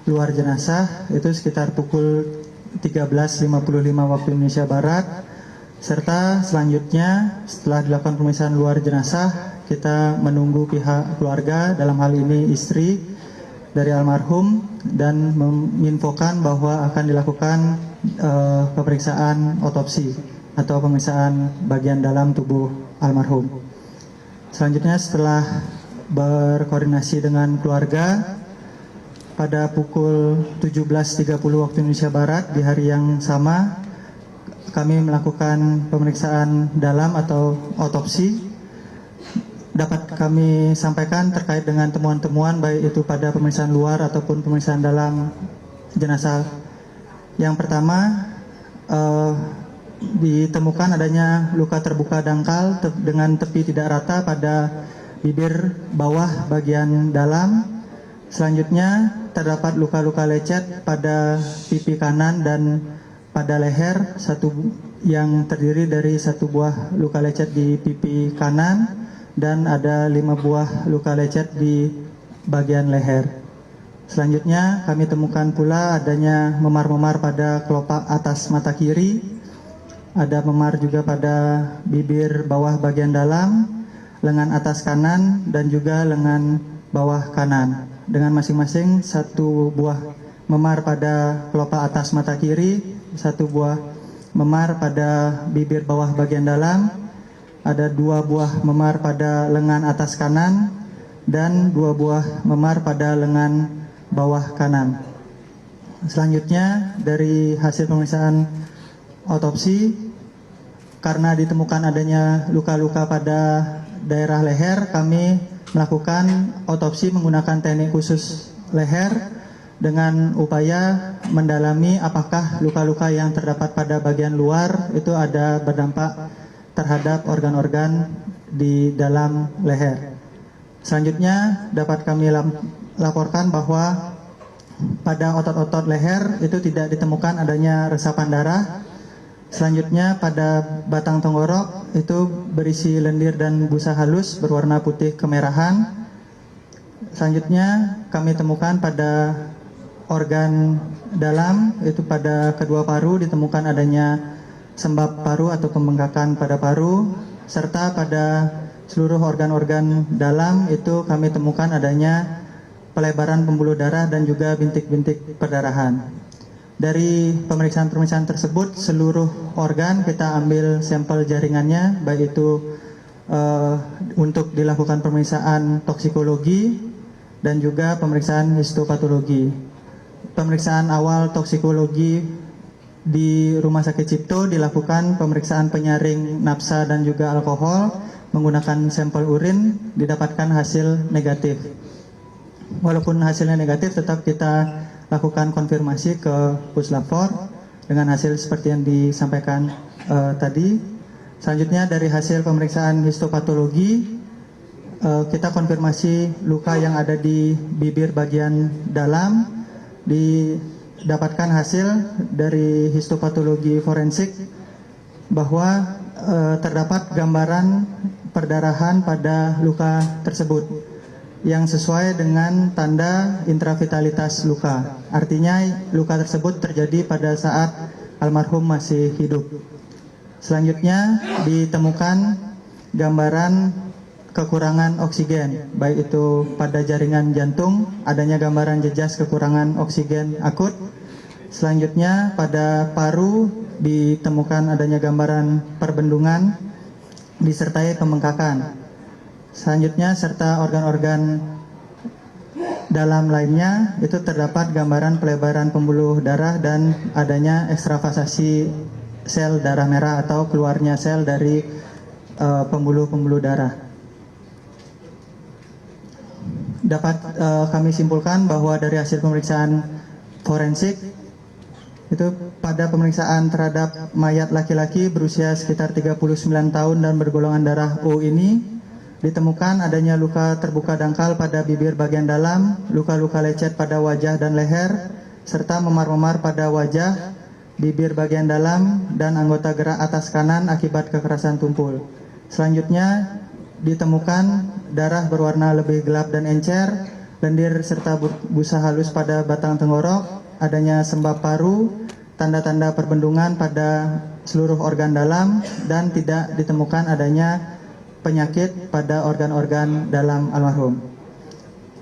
luar jenazah itu sekitar pukul 13.55 waktu Indonesia Barat, serta selanjutnya setelah dilakukan pemeriksaan luar jenazah kita menunggu pihak keluarga, dalam hal ini istri dari almarhum, dan menginfokan bahwa akan dilakukan pemeriksaan otopsi atau pemeriksaan bagian dalam tubuh almarhum. Selanjutnya setelah berkoordinasi dengan keluarga, pada pukul 17.30 waktu Indonesia Barat di hari yang sama kami melakukan pemeriksaan dalam atau otopsi. Dapat kami sampaikan terkait dengan temuan-temuan baik itu pada pemeriksaan luar ataupun pemeriksaan dalam jenazah. Yang pertama, ditemukan adanya luka terbuka dangkal dengan tepi tidak rata pada bibir bawah bagian dalam. Selanjutnya terdapat luka-luka lecet pada pipi kanan dan pada leher, yang terdiri dari 1 buah luka lecet di pipi kanan dan ada 5 buah luka lecet di bagian leher. Selanjutnya kami temukan pula adanya memar-memar pada kelopak atas mata kiri, ada memar juga pada bibir bawah bagian dalam, lengan atas kanan dan juga lengan bawah kanan, dengan masing-masing 1 buah memar pada kelopak atas mata kiri, 1 buah memar pada bibir bawah bagian dalam, ada 2 buah memar pada lengan atas kanan dan 2 buah memar pada lengan bawah kanan. Selanjutnya dari hasil pemeriksaan otopsi, karena ditemukan adanya luka-luka pada daerah leher, kami melakukan otopsi menggunakan teknik khusus leher dengan upaya mendalami apakah luka-luka yang terdapat pada bagian luar itu ada berdampak terhadap organ-organ di dalam leher. Selanjutnya dapat kami laporkan bahwa pada otot-otot leher itu tidak ditemukan adanya resapan darah. Selanjutnya pada batang tenggorok itu berisi lendir dan busa halus berwarna putih kemerahan. Selanjutnya kami temukan pada organ dalam, itu pada kedua paru ditemukan adanya sembab paru atau pembengkakan pada paru, serta pada seluruh organ-organ dalam itu kami temukan adanya pelebaran pembuluh darah dan juga bintik-bintik perdarahan. Dari pemeriksaan-pemeriksaan tersebut, seluruh organ kita ambil sampel jaringannya, baik itu untuk dilakukan pemeriksaan toksikologi dan juga pemeriksaan histopatologi. Pemeriksaan awal toksikologi di Rumah Sakit Cipto dilakukan pemeriksaan penyaring nafsa dan juga alkohol menggunakan sampel urin, didapatkan hasil negatif. Walaupun hasilnya negatif, tetap kita lakukan konfirmasi ke Puslapfor dengan hasil seperti yang disampaikan tadi. Selanjutnya dari hasil pemeriksaan histopatologi, kita konfirmasi luka yang ada di bibir bagian dalam, didapatkan hasil dari histopatologi forensik bahwa terdapat gambaran perdarahan pada luka tersebut yang sesuai dengan tanda intravitalitas luka. Artinya luka tersebut terjadi pada saat almarhum masih hidup. Selanjutnya ditemukan gambaran kekurangan oksigen, baik itu pada jaringan jantung, adanya gambaran jejas kekurangan oksigen akut. Selanjutnya pada paru ditemukan adanya gambaran perbendungan disertai pembengkakan. Selanjutnya serta organ-organ dalam lainnya itu terdapat gambaran pelebaran pembuluh darah dan adanya ekstravasasi sel darah merah atau keluarnya sel dari pembuluh-pembuluh darah. Dapat kami simpulkan bahwa dari hasil pemeriksaan forensik itu pada pemeriksaan terhadap mayat laki-laki berusia sekitar 39 tahun dan bergolongan darah O ini ditemukan adanya luka terbuka dangkal pada bibir bagian dalam, luka-luka lecet pada wajah dan leher, serta memar-memar pada wajah, bibir bagian dalam, dan anggota gerak atas kanan akibat kekerasan tumpul. Selanjutnya ditemukan darah berwarna lebih gelap dan encer, lendir serta busa halus pada batang tenggorok, adanya sembab paru, tanda-tanda perbendungan pada seluruh organ dalam, dan tidak ditemukan adanya penyakit pada organ-organ dalam almarhum.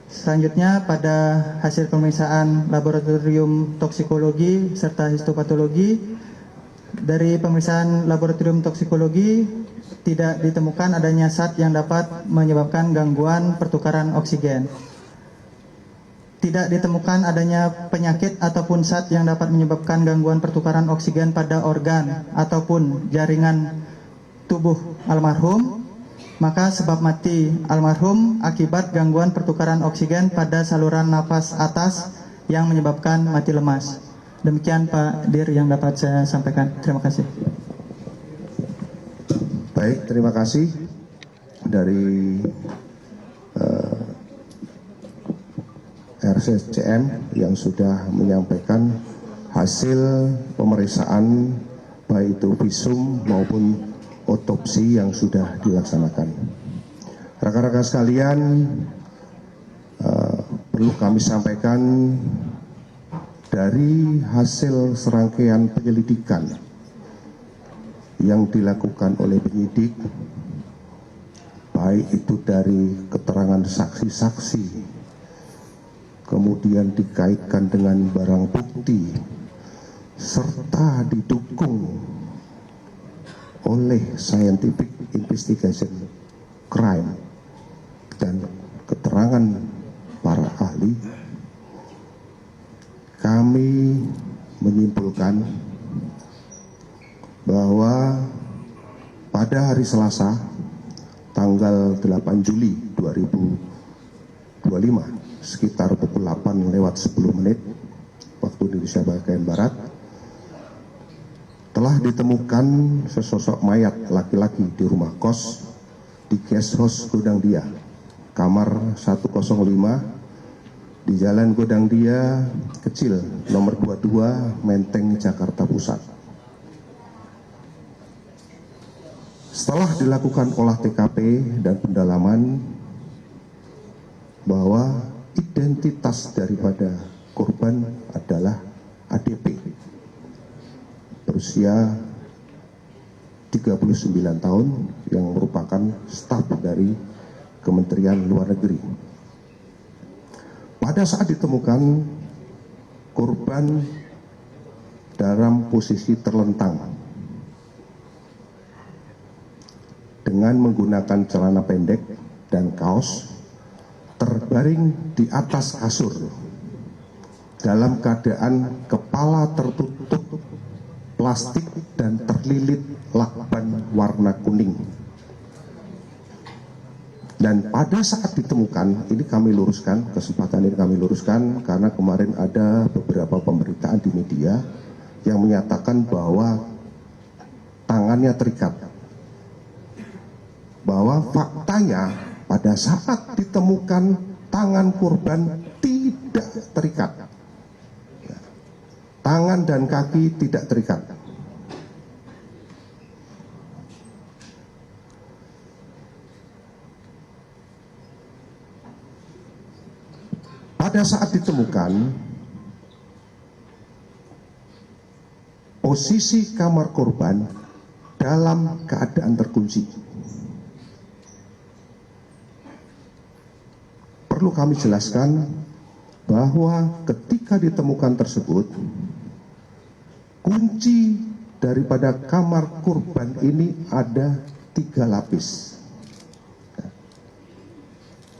Selanjutnya pada hasil pemeriksaan laboratorium toksikologi serta histopatologi, dari pemeriksaan laboratorium toksikologi tidak ditemukan adanya zat yang dapat menyebabkan gangguan pertukaran oksigen. Tidak ditemukan adanya penyakit ataupun zat yang dapat menyebabkan gangguan pertukaran oksigen pada organ ataupun jaringan tubuh almarhum. Maka sebab mati almarhum akibat gangguan pertukaran oksigen pada saluran nafas atas yang menyebabkan mati lemas. Demikian Pak Dir yang dapat saya sampaikan. Terima kasih. Baik, terima kasih dari RSCM yang sudah menyampaikan hasil pemeriksaan baik itu visum maupun otopsi yang sudah dilaksanakan. Rekan-rekan sekalian, perlu kami sampaikan dari hasil serangkaian penyelidikan yang dilakukan oleh penyidik, baik itu dari keterangan saksi-saksi, kemudian dikaitkan dengan barang bukti, serta didukung oleh scientific investigation crime dan keterangan para ahli, kami menyimpulkan bahwa pada hari Selasa tanggal 8 Juli 2025 sekitar pukul 8:10 waktu Indonesia bagian Barat telah ditemukan sesosok mayat laki-laki di rumah kos di guest house Godang Dia, kamar 105 di Jalan Godang Dia Kecil nomor 22 Menteng, Jakarta Pusat. Setelah dilakukan olah TKP dan pendalaman bahwa identitas daripada korban adalah ADP berusia 39 tahun yang merupakan staf dari Kementerian Luar Negeri. Pada saat ditemukan, korban dalam posisi terlentang dengan menggunakan celana pendek dan kaos, terbaring di atas kasur dalam keadaan kepala tertutup plastik dan terlilit lakban warna kuning. Dan pada saat ditemukan, ini kami luruskan, kesempatan ini kami luruskan karena kemarin ada beberapa pemberitaan di media yang menyatakan bahwa tangannya terikat. Bahwa faktanya pada saat ditemukan tangan korban tidak terikat. Tangan dan kaki tidak terikat. Pada saat ditemukan, posisi kamar korban dalam keadaan terkunci. Perlu kami jelaskan bahwa ketika ditemukan tersebut, kunci daripada kamar korban ini ada 3 lapis.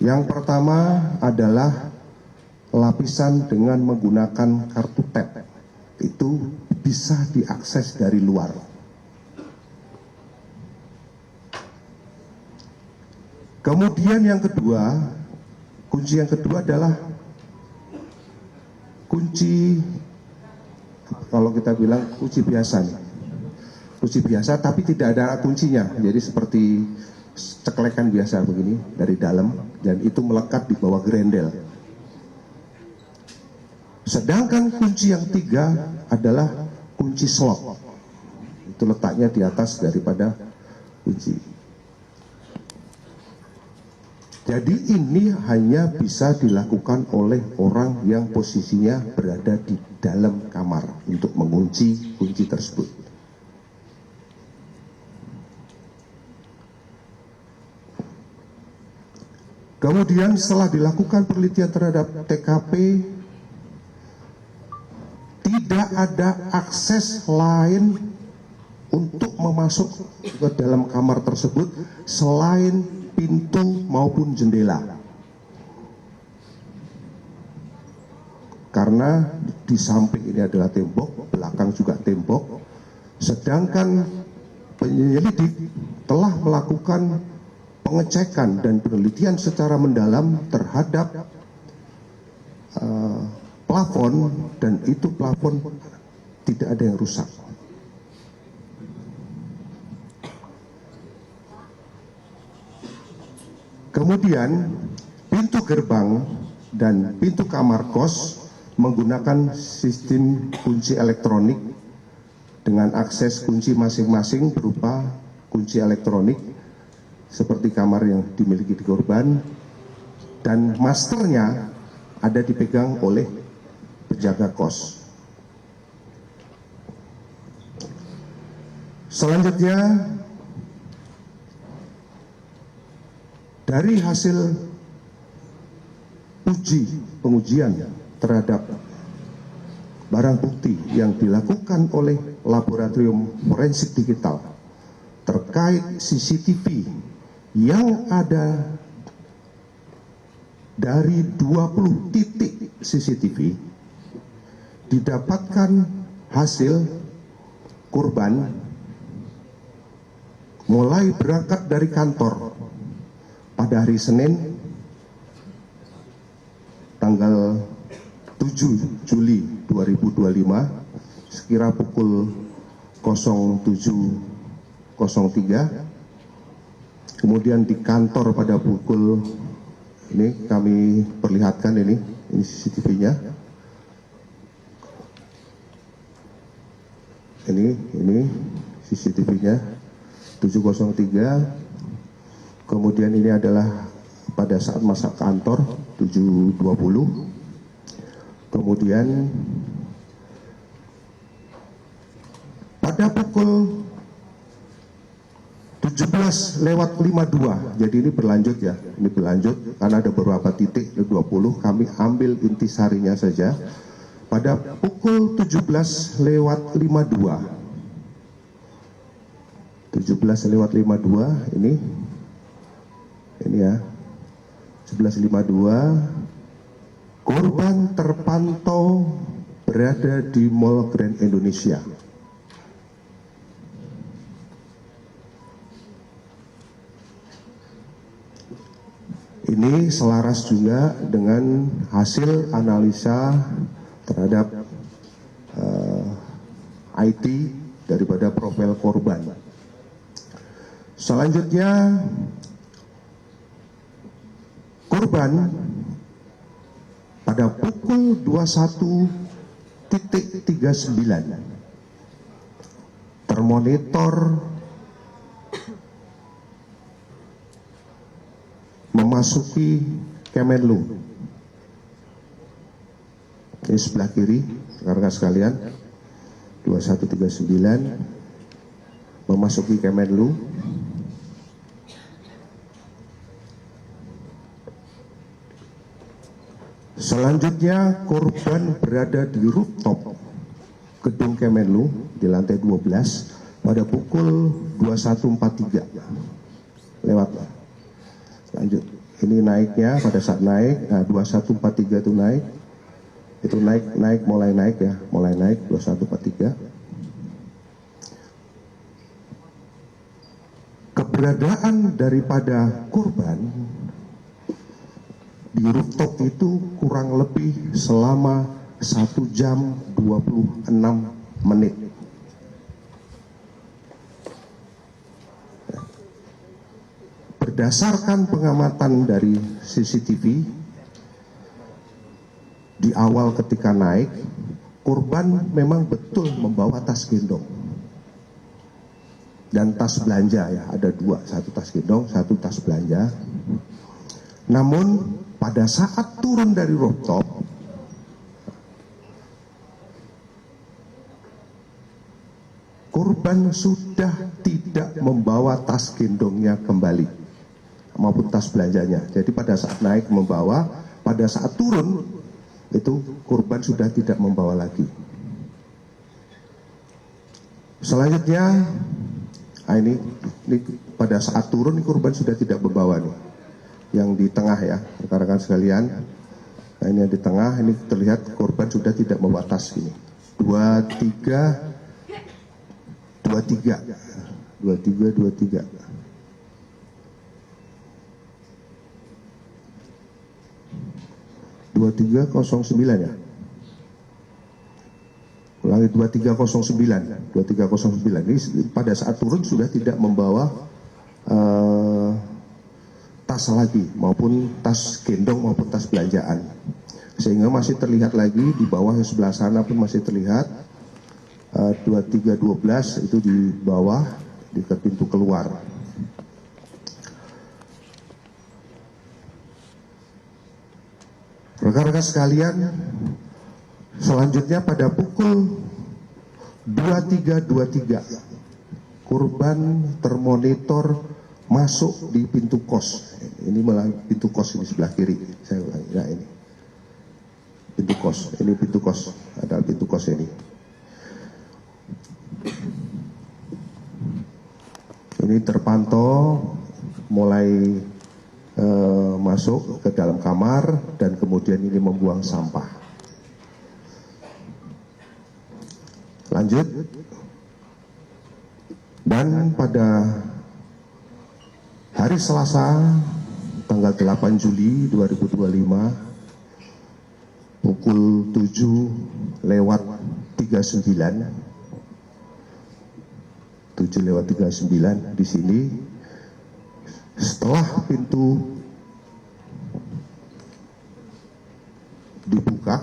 Yang pertama adalah lapisan dengan menggunakan kartu tap. Itu bisa diakses dari luar. Kemudian yang kedua, kunci yang kedua adalah kunci, kalau kita bilang kunci biasa nih. Kunci biasa tapi tidak ada kuncinya. Jadi seperti ceklekan biasa begini dari dalam, dan itu melekat di bawah grendel. Sedangkan kunci yang 3 adalah kunci slot. Itu letaknya di atas daripada kunci. Jadi ini hanya bisa dilakukan oleh orang yang posisinya berada di dalam kamar untuk mengunci kunci tersebut. Kemudian setelah dilakukan penelitian terhadap TKP, tidak ada akses lain untuk memasuk ke dalam kamar tersebut selain pintu maupun jendela. Karena di samping ini adalah tembok, belakang juga tembok. Sedangkan penyelidik telah melakukan pengecekan dan penelitian secara mendalam terhadap plafon, dan itu plafon tidak ada yang rusak. Kemudian pintu gerbang dan pintu kamar kos menggunakan sistem kunci elektronik dengan akses kunci masing-masing berupa kunci elektronik seperti kamar yang dimiliki di korban, dan masternya ada dipegang oleh penjaga kos. Selanjutnya, dari hasil pengujian terhadap barang bukti yang dilakukan oleh laboratorium forensik digital terkait CCTV yang ada dari 20 titik CCTV, didapatkan hasil korban mulai berangkat dari kantor pada hari Senin tanggal 7 Juli 2025 sekira pukul 07.03, kemudian di kantor pada pukul, ini kami perlihatkan, ini CCTV-nya, ini CCTV-nya 7.03, kemudian ini adalah pada saat masa kantor 7.20, kemudian pada pukul 17:52, jadi ini berlanjut ya, ini berlanjut karena ada beberapa titik 20, kami ambil intisarinya saja. Pada pukul 17:52 ini ya, 11:52 korban terpantau berada di Mall Grand Indonesia. Ini selaras juga dengan hasil analisa terhadap IT daripada profil korban. Selanjutnya, korban pada pukul 21.39 termonitor memasuki Kemenlu. Ini sebelah kiri, rekan-rekan sekalian, 21.39 memasuki Kemenlu. Selanjutnya, korban berada di rooftop gedung Kemenlu di lantai 12 pada pukul 21.43 lewat. Lanjut, ini naiknya pada saat naik, nah 21.43 itu naik, mulai naik 21.43. Keberadaan daripada korban di rooftop itu kurang lebih selama 1 jam 26 menit. Berdasarkan pengamatan dari CCTV, di awal ketika naik, korban memang betul membawa tas gendong dan tas belanja ya, ada dua, satu tas gendong, satu tas belanja. Namun pada saat turun dari rooftop, korban sudah tidak membawa tas gendongnya kembali maupun tas belanjanya. Jadi pada saat naik membawa, pada saat turun itu korban sudah tidak membawa lagi. Selanjutnya, ini pada saat turun korban sudah tidak membawa nih. Yang di tengah ya, rekan-rekan sekalian. Nah, ini yang di tengah, ini terlihat korban sudah tidak membawa tas ini. 2309 ya. Ulangi 2309 ini pada saat turun sudah tidak membawa tas lagi, maupun tas gendong maupun tas belanjaan. Sehingga masih terlihat lagi di bawah sebelah sana pun masih terlihat 2312 itu di bawah di pintu keluar. Rekan-rekan sekalian, selanjutnya pada pukul 23.23 korban termonitor masuk di pintu kos. Ini malah pintu kos ini sebelah kiri. Saya ulangi, ya ini pintu kos. Ini pintu kos, ada pintu kos ini. Ini terpantau mulai masuk ke dalam kamar dan kemudian ini membuang sampah. Lanjut. Dan pada hari Selasa tanggal 8 Juli 2025 pukul 7:39 di sini, setelah pintu dibuka,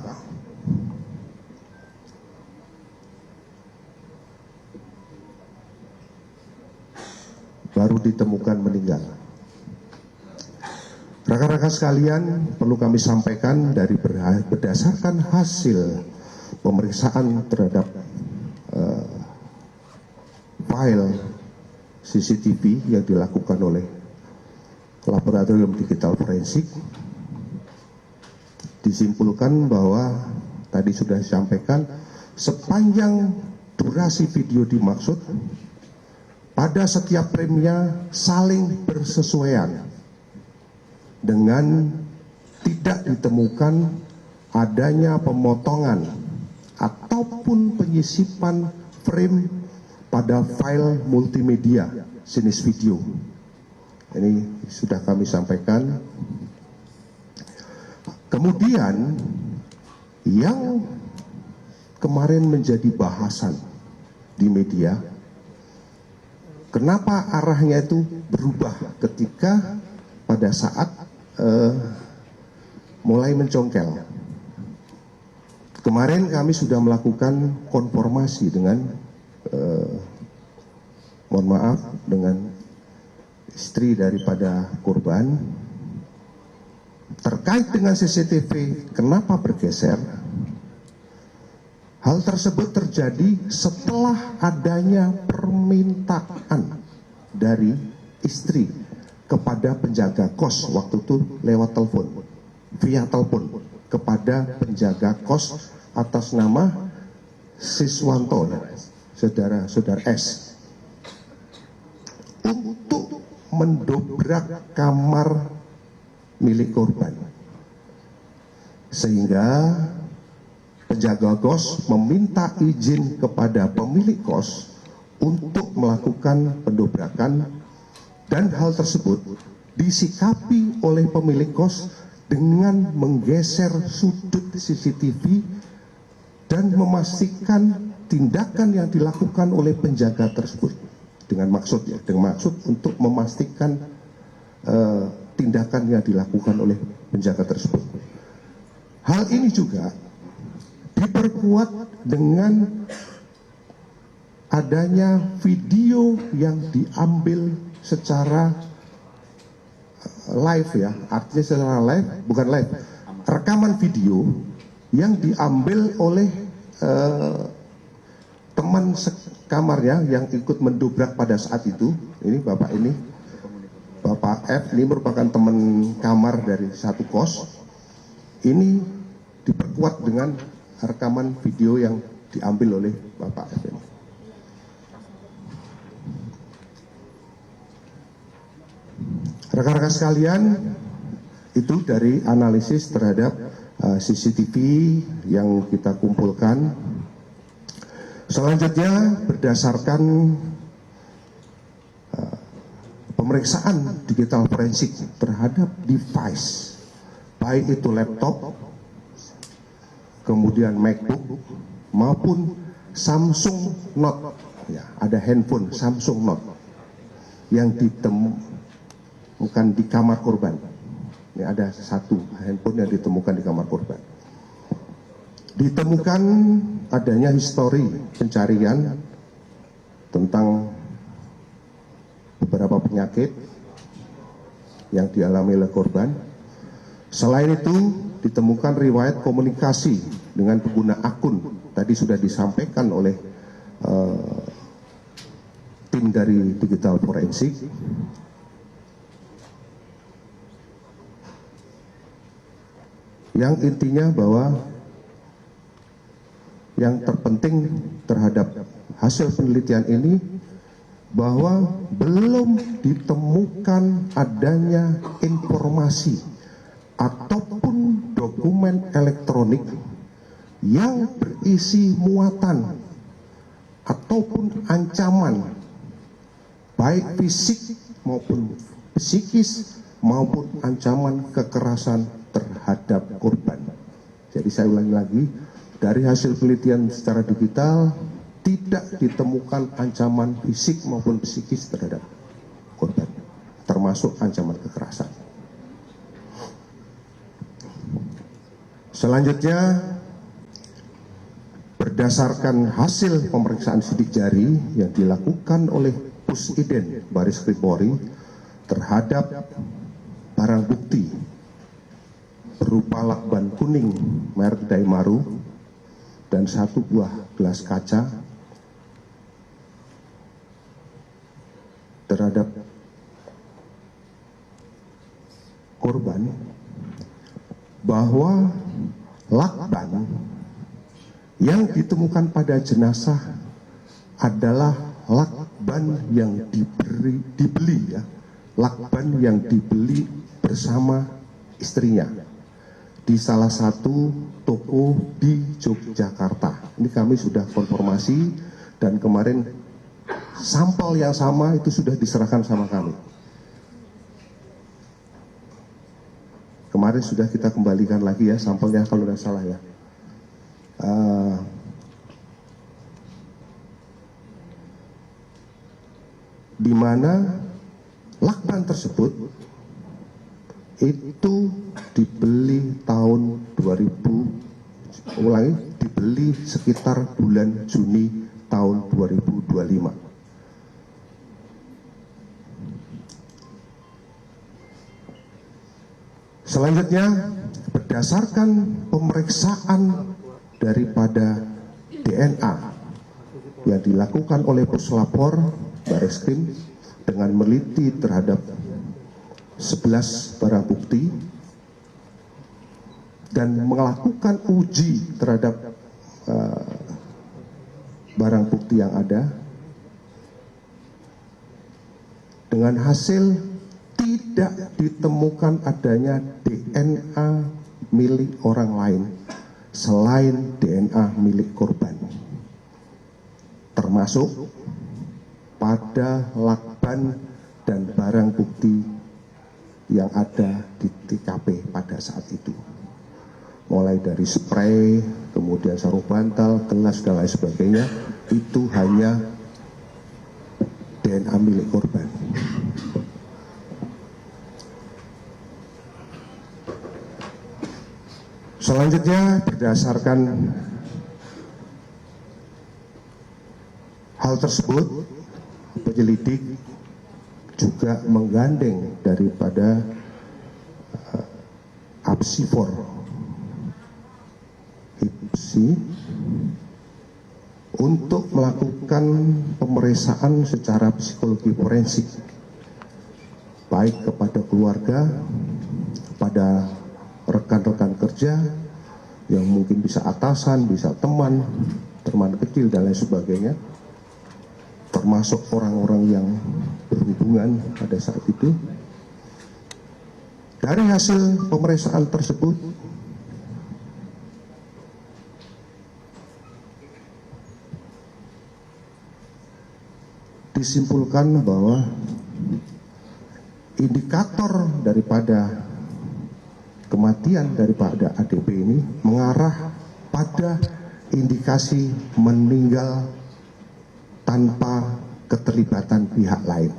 baru ditemukan meninggal. Rekan-rekan sekalian, perlu kami sampaikan dari berdasarkan hasil pemeriksaan terhadap file CCTV yang dilakukan oleh Laboratorium Digital Forensik, disimpulkan bahwa tadi sudah disampaikan sepanjang durasi video dimaksud pada setiap framenya saling bersesuaian dengan tidak ditemukan adanya pemotongan ataupun penyisipan frame pada file multimedia jenis video. Ini sudah kami sampaikan. Kemudian yang kemarin menjadi bahasan di media, kenapa arahnya itu berubah ketika pada saat mulai mencongkel. Kemarin kami sudah melakukan konfirmasi dengan mohon maaf dengan istri daripada korban terkait dengan CCTV kenapa bergeser. Hal tersebut terjadi setelah adanya permintaan dari istri kepada penjaga kos waktu itu lewat telepon, via telepon kepada penjaga kos atas nama Siswanto, saudara S, untuk mendobrak kamar milik korban, sehingga penjaga kos meminta izin kepada pemilik kos untuk melakukan pendobrakan, dan hal tersebut disikapi oleh pemilik kos dengan menggeser sudut CCTV dan memastikan tindakan yang dilakukan oleh penjaga tersebut dengan maksud untuk memastikan tindakan yang dilakukan oleh penjaga tersebut. Hal ini juga diperkuat dengan adanya video yang diambil secara live, ya, artinya secara live, bukan live, rekaman video yang diambil oleh teman sekamarnya yang ikut mendobrak pada saat itu. Ini Bapak F ini merupakan teman kamar dari satu kos. Ini diperkuat dengan rekaman video yang diambil oleh Bapak F ini. Rekan-rekan sekalian, itu dari analisis terhadap CCTV yang kita kumpulkan. Selanjutnya berdasarkan pemeriksaan digital forensik terhadap device, baik itu laptop, kemudian MacBook, maupun Samsung Note, ya, ada handphone Samsung Note yang bukan di kamar korban. Ini ada satu handphone yang ditemukan di kamar korban. Ditemukan adanya histori pencarian tentang beberapa penyakit yang dialami oleh korban. Selain itu, ditemukan riwayat komunikasi dengan pengguna akun. Tadi sudah disampaikan oleh tim dari digital forensik. Yang intinya bahwa yang terpenting terhadap hasil penelitian ini bahwa belum ditemukan adanya informasi ataupun dokumen elektronik yang berisi muatan ataupun ancaman baik fisik maupun psikis maupun ancaman kekerasan terhadap korban. Jadi saya ulangi lagi, dari hasil penelitian secara digital tidak ditemukan ancaman fisik maupun psikis terhadap korban, termasuk ancaman kekerasan. Selanjutnya, berdasarkan hasil pemeriksaan sidik jari yang dilakukan oleh Pusiden Baris Krim Polri terhadap barang bukti berupa lakban kuning merek Daimaru dan satu buah gelas kaca terhadap korban, bahwa lakban yang ditemukan pada jenazah adalah lakban yang dibeli ya, lakban yang dibeli bersama istrinya di salah satu toko di Yogyakarta. Ini kami sudah konfirmasi dan kemarin sampel yang sama itu sudah diserahkan sama kami. Kemarin sudah kita kembalikan lagi ya sampelnya kalau tidak salah ya. Di mana lakban tersebut itu dibeli tahun 2000, dibeli sekitar bulan Juni tahun 2025. Selanjutnya, berdasarkan pemeriksaan daripada DNA yang dilakukan oleh Puslapor Bareskrim dengan meneliti terhadap 11 barang bukti dan melakukan uji terhadap barang bukti yang ada, dengan hasil tidak ditemukan adanya DNA milik orang lain selain DNA milik korban, termasuk pada lakban dan barang bukti yang ada di TKP pada saat itu, mulai dari spray, kemudian sarung bantal, gelas dan lain sebagainya, itu hanya DNA milik korban. Selanjutnya, berdasarkan hal tersebut, penyelidik juga menggandeng daripada Apsifor HIPSI untuk melakukan pemeriksaan secara psikologi forensik baik kepada keluarga, kepada rekan-rekan kerja yang mungkin bisa atasan, bisa teman kecil dan lain sebagainya, termasuk orang-orang yang berhubungan pada saat itu. Dari hasil pemeriksaan tersebut, disimpulkan bahwa indikator daripada kematian daripada ADP ini mengarah pada indikasi meninggal tanpa keterlibatan pihak lain.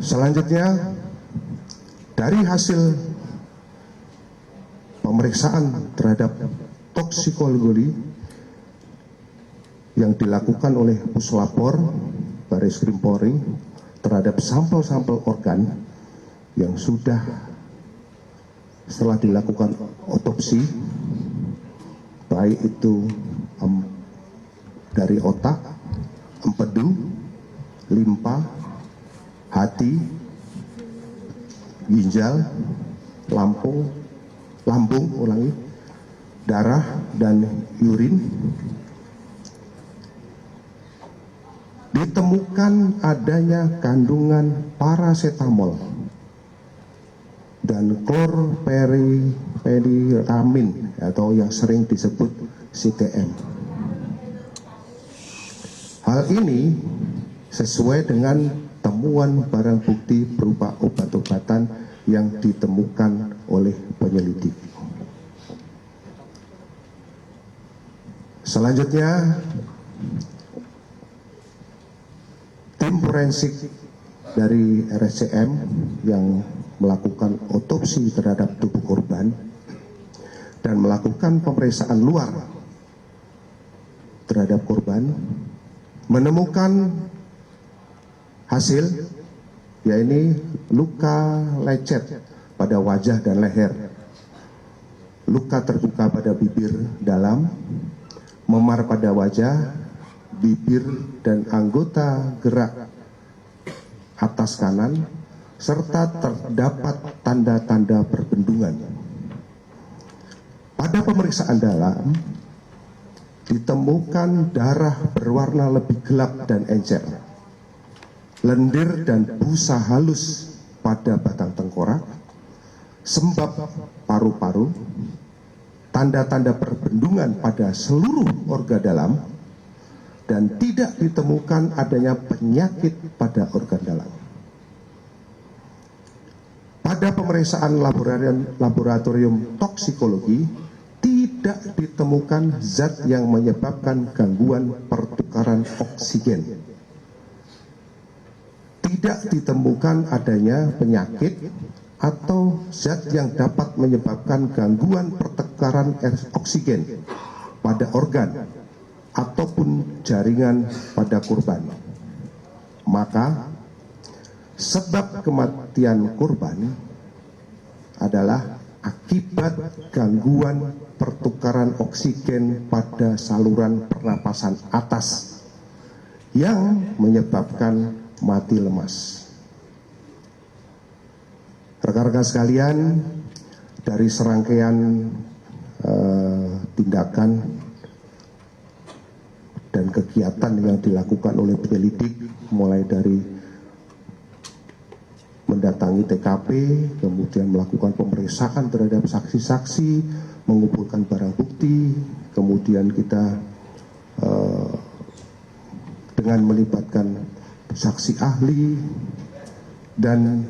Selanjutnya, dari hasil pemeriksaan terhadap toksikologi yang dilakukan oleh Puslapor Bareskrim Polri terhadap sampel-sampel organ yang sudah setelah dilakukan otopsi, baik itu dari otak, empedu, limpa, hati, ginjal, lambung, darah, dan urin, ditemukan adanya kandungan parasetamol dan klorperipheniramin atau yang sering disebut CTM. Hal ini sesuai dengan temuan barang bukti berupa obat-obatan yang ditemukan oleh penyelidik. Selanjutnya, tim forensik dari RSCM yang melakukan otopsi terhadap tubuh korban dan melakukan pemeriksaan luar terhadap korban menemukan hasil, yaitu luka lecet pada wajah dan leher, luka terbuka pada bibir dalam, memar pada wajah, bibir, dan anggota gerak atas kanan, serta terdapat tanda-tanda perbendungan. Pada pemeriksaan dalam, ditemukan darah berwarna lebih gelap dan encer, lendir dan busa halus pada batang tengkorak, sembab paru-paru, tanda-tanda perbendungan pada seluruh organ dalam, dan tidak ditemukan adanya penyakit pada organ dalam. Pada pemeriksaan laboratorium toksikologi, tidak ditemukan zat yang menyebabkan gangguan pertukaran oksigen. Tidak ditemukan adanya penyakit atau zat yang dapat menyebabkan gangguan pertukaran oksigen pada organ ataupun jaringan pada korban. Maka sebab kematian korban adalah akibat gangguan pertukaran oksigen pada saluran pernapasan atas yang menyebabkan mati lemas. Rekan-rekan sekalian, dari serangkaian tindakan dan kegiatan yang dilakukan oleh penyelidik, mulai dari mendatangi TKP, kemudian melakukan pemeriksaan terhadap saksi-saksi, mengumpulkan barang bukti, kemudian kita dengan melibatkan saksi ahli, dan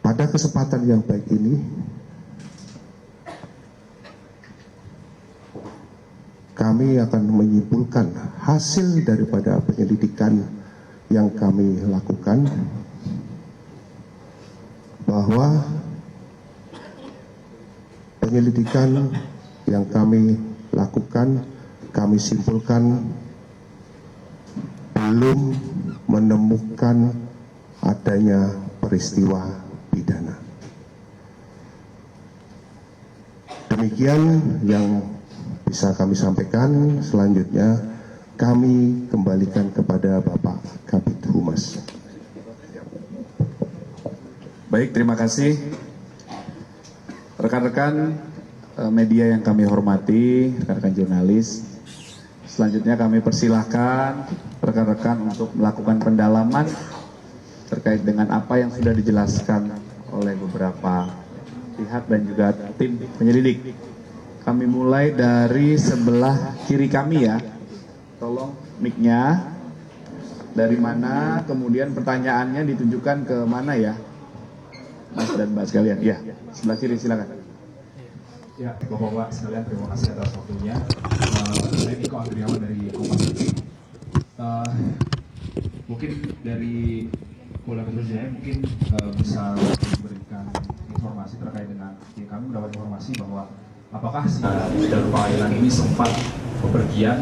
pada kesempatan yang baik ini kami akan menyimpulkan hasil daripada penyelidikan yang kami lakukan, bahwa penyelidikan yang kami lakukan, kami simpulkan belum menemukan adanya peristiwa pidana. Demikian yang bisa kami sampaikan. Selanjutnya kami kembalikan kepada Bapak Kabid Humas. Baik, terima kasih rekan-rekan media yang kami hormati, rekan-rekan jurnalis. Selanjutnya kami persilahkan rekan-rekan untuk melakukan pendalaman terkait dengan apa yang sudah dijelaskan oleh beberapa pihak dan juga tim penyelidik. Kami mulai dari sebelah kiri kami ya. Tolong mic-nya. Dari mana, kemudian pertanyaannya ditujukan ke mana ya? Mas dan Mbak sekalian. Ya, sebelah kiri silakan. Ya, Bapak-Bapak sekalian, terima kasih atas waktunya. Saya Niko Andriawan dari Kompas TV. Mungkin dari Polda Metro Jaya mungkin bisa memberikan informasi terkait dengan kami mendapat informasi bahwa apakah si Darul Pengadilan ini sempat bepergian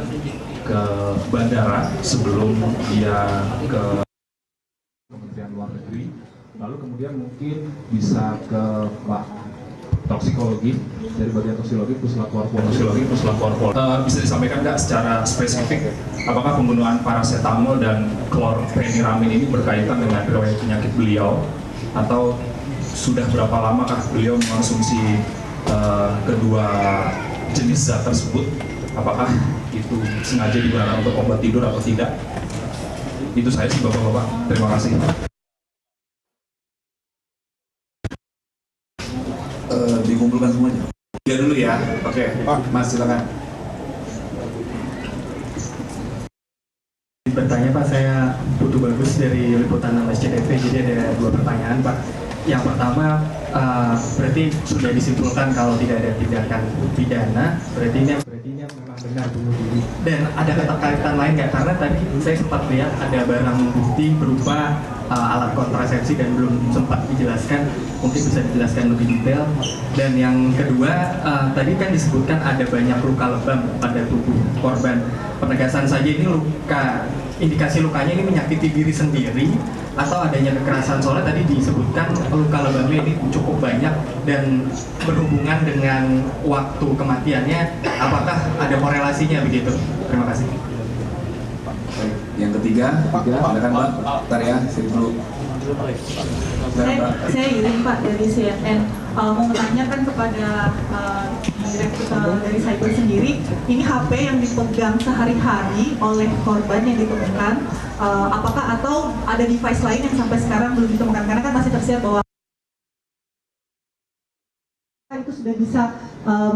ke bandara sebelum dia ke Kementerian Luar Negeri, lalu kemudian mungkin bisa ke Pak toksikologi, dari bagian toksikologi Puslapor bisa disampaikan nggak secara spesifik apakah penggunaan paracetamol dan klorfeniramin ini berkaitan dengan riwayat penyakit beliau, atau sudah berapa lamakah beliau mengonsumsi kedua jenis zat tersebut, apakah itu sengaja digunakan untuk obat tidur atau tidak. Itu saya sih Bapak-Bapak, terima kasih. Dikumpulkan semuanya. Dia dulu ya. Oke, Mas silakan. Bertanya Pak, saya Putu Bagus dari Liputan SCTV. Jadi ada 2 pertanyaan Pak. Yang pertama, berarti sudah disimpulkan kalau tidak ada tindakan pidana, berarti ini memang benar bunuh diri. Dan ada keterkaitan lain nggak? Karena tadi saya sempat lihat ada barang bukti berupa alat kontrasepsi dan belum sempat dijelaskan. Mungkin bisa dijelaskan lebih detail. Dan yang kedua, tadi kan disebutkan ada banyak luka lebam pada tubuh korban. Penegasan saja ini indikasi lukanya ini menyakiti diri sendiri atau adanya kekerasan, soalnya tadi disebutkan luka lebamnya ini cukup banyak dan berhubungan dengan waktu kematiannya, apakah ada korelasinya begitu? Terima kasih. Baik, yang ketiga, silakan Mbak. Bentar ya, sini dulu. Saya Irin Pak dari CNN, mau menanyakan kepada direktur dari cyber sendiri, ini HP yang dipegang sehari-hari oleh korban yang ditemukan, apakah atau ada device lain yang sampai sekarang belum ditemukan, karena kan masih tersiar bahwa itu sudah bisa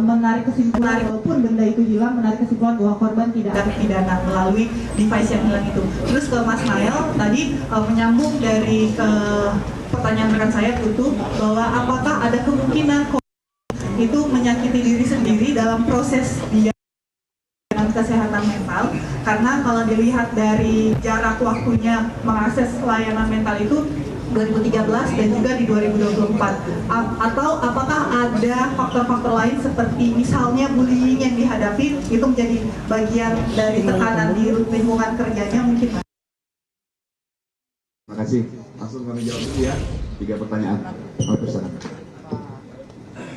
menarik kesimpulan, walaupun benda itu hilang, menarik kesimpulan bahwa korban tidak ada pidana melalui device yang hilang itu. Terus ke Mas Nael tadi menyambung dari pertanyaan rekan saya Putu, bahwa apakah ada kemungkinan itu menyakiti diri sendiri dalam proses dia dengan kesehatan mental, karena kalau dilihat dari jarak waktunya mengakses layanan mental itu 2013 dan juga di 2024, atau apakah ada faktor-faktor lain seperti misalnya bullying yang dihadapi itu menjadi bagian dari tekanan di lingkungan kerjanya mungkin? Terima kasih. Langsung kami jawab dulu ya. 3 pertanyaan.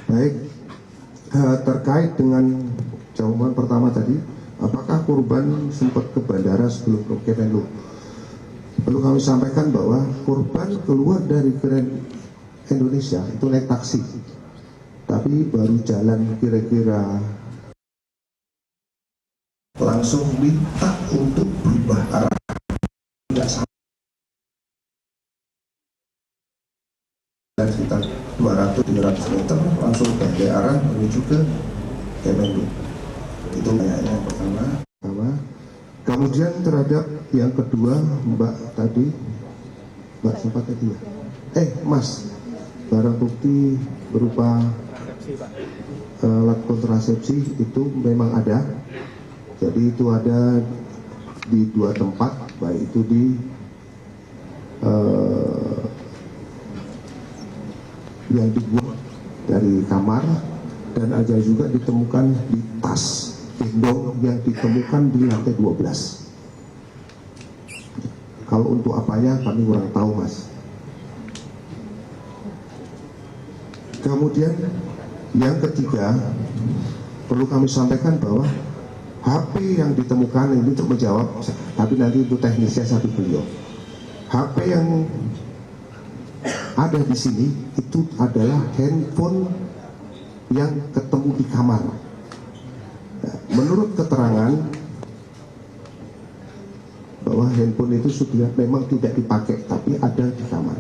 Baik, terkait dengan jawaban pertama tadi, apakah korban sempat ke bandara sebelum ke Kemenlu? Perlu kami sampaikan bahwa korban keluar dari Grand Indonesia itu naik taksi, tapi baru jalan kira-kira langsung minta untuk berubah arah, tidak sampai sekitar 200-300 meter langsung ke arah menuju ke Kemenlu. Itu kayaknya yang pertama. Kemudian terhadap yang kedua, Mbak tadi, Mbak sempat tadi ya? Mas, barang bukti berupa alat kontrasepsi itu memang ada. Jadi itu ada di 2 tempat, baik itu di yang dibuang dari kamar, dan ada juga ditemukan di tas gendong yang ditemukan di lantai 12. Kalau untuk apanya kami kurang tahu, Mas. Kemudian yang ketiga, perlu kami sampaikan bahwa HP yang ditemukan ini untuk menjawab, tapi nanti itu teknisnya satu beliau. HP yang ada di sini itu adalah handphone yang ketemu di kamar. Menurut keterangan bahwa handphone itu sudah memang tidak dipakai, tapi ada di kamar.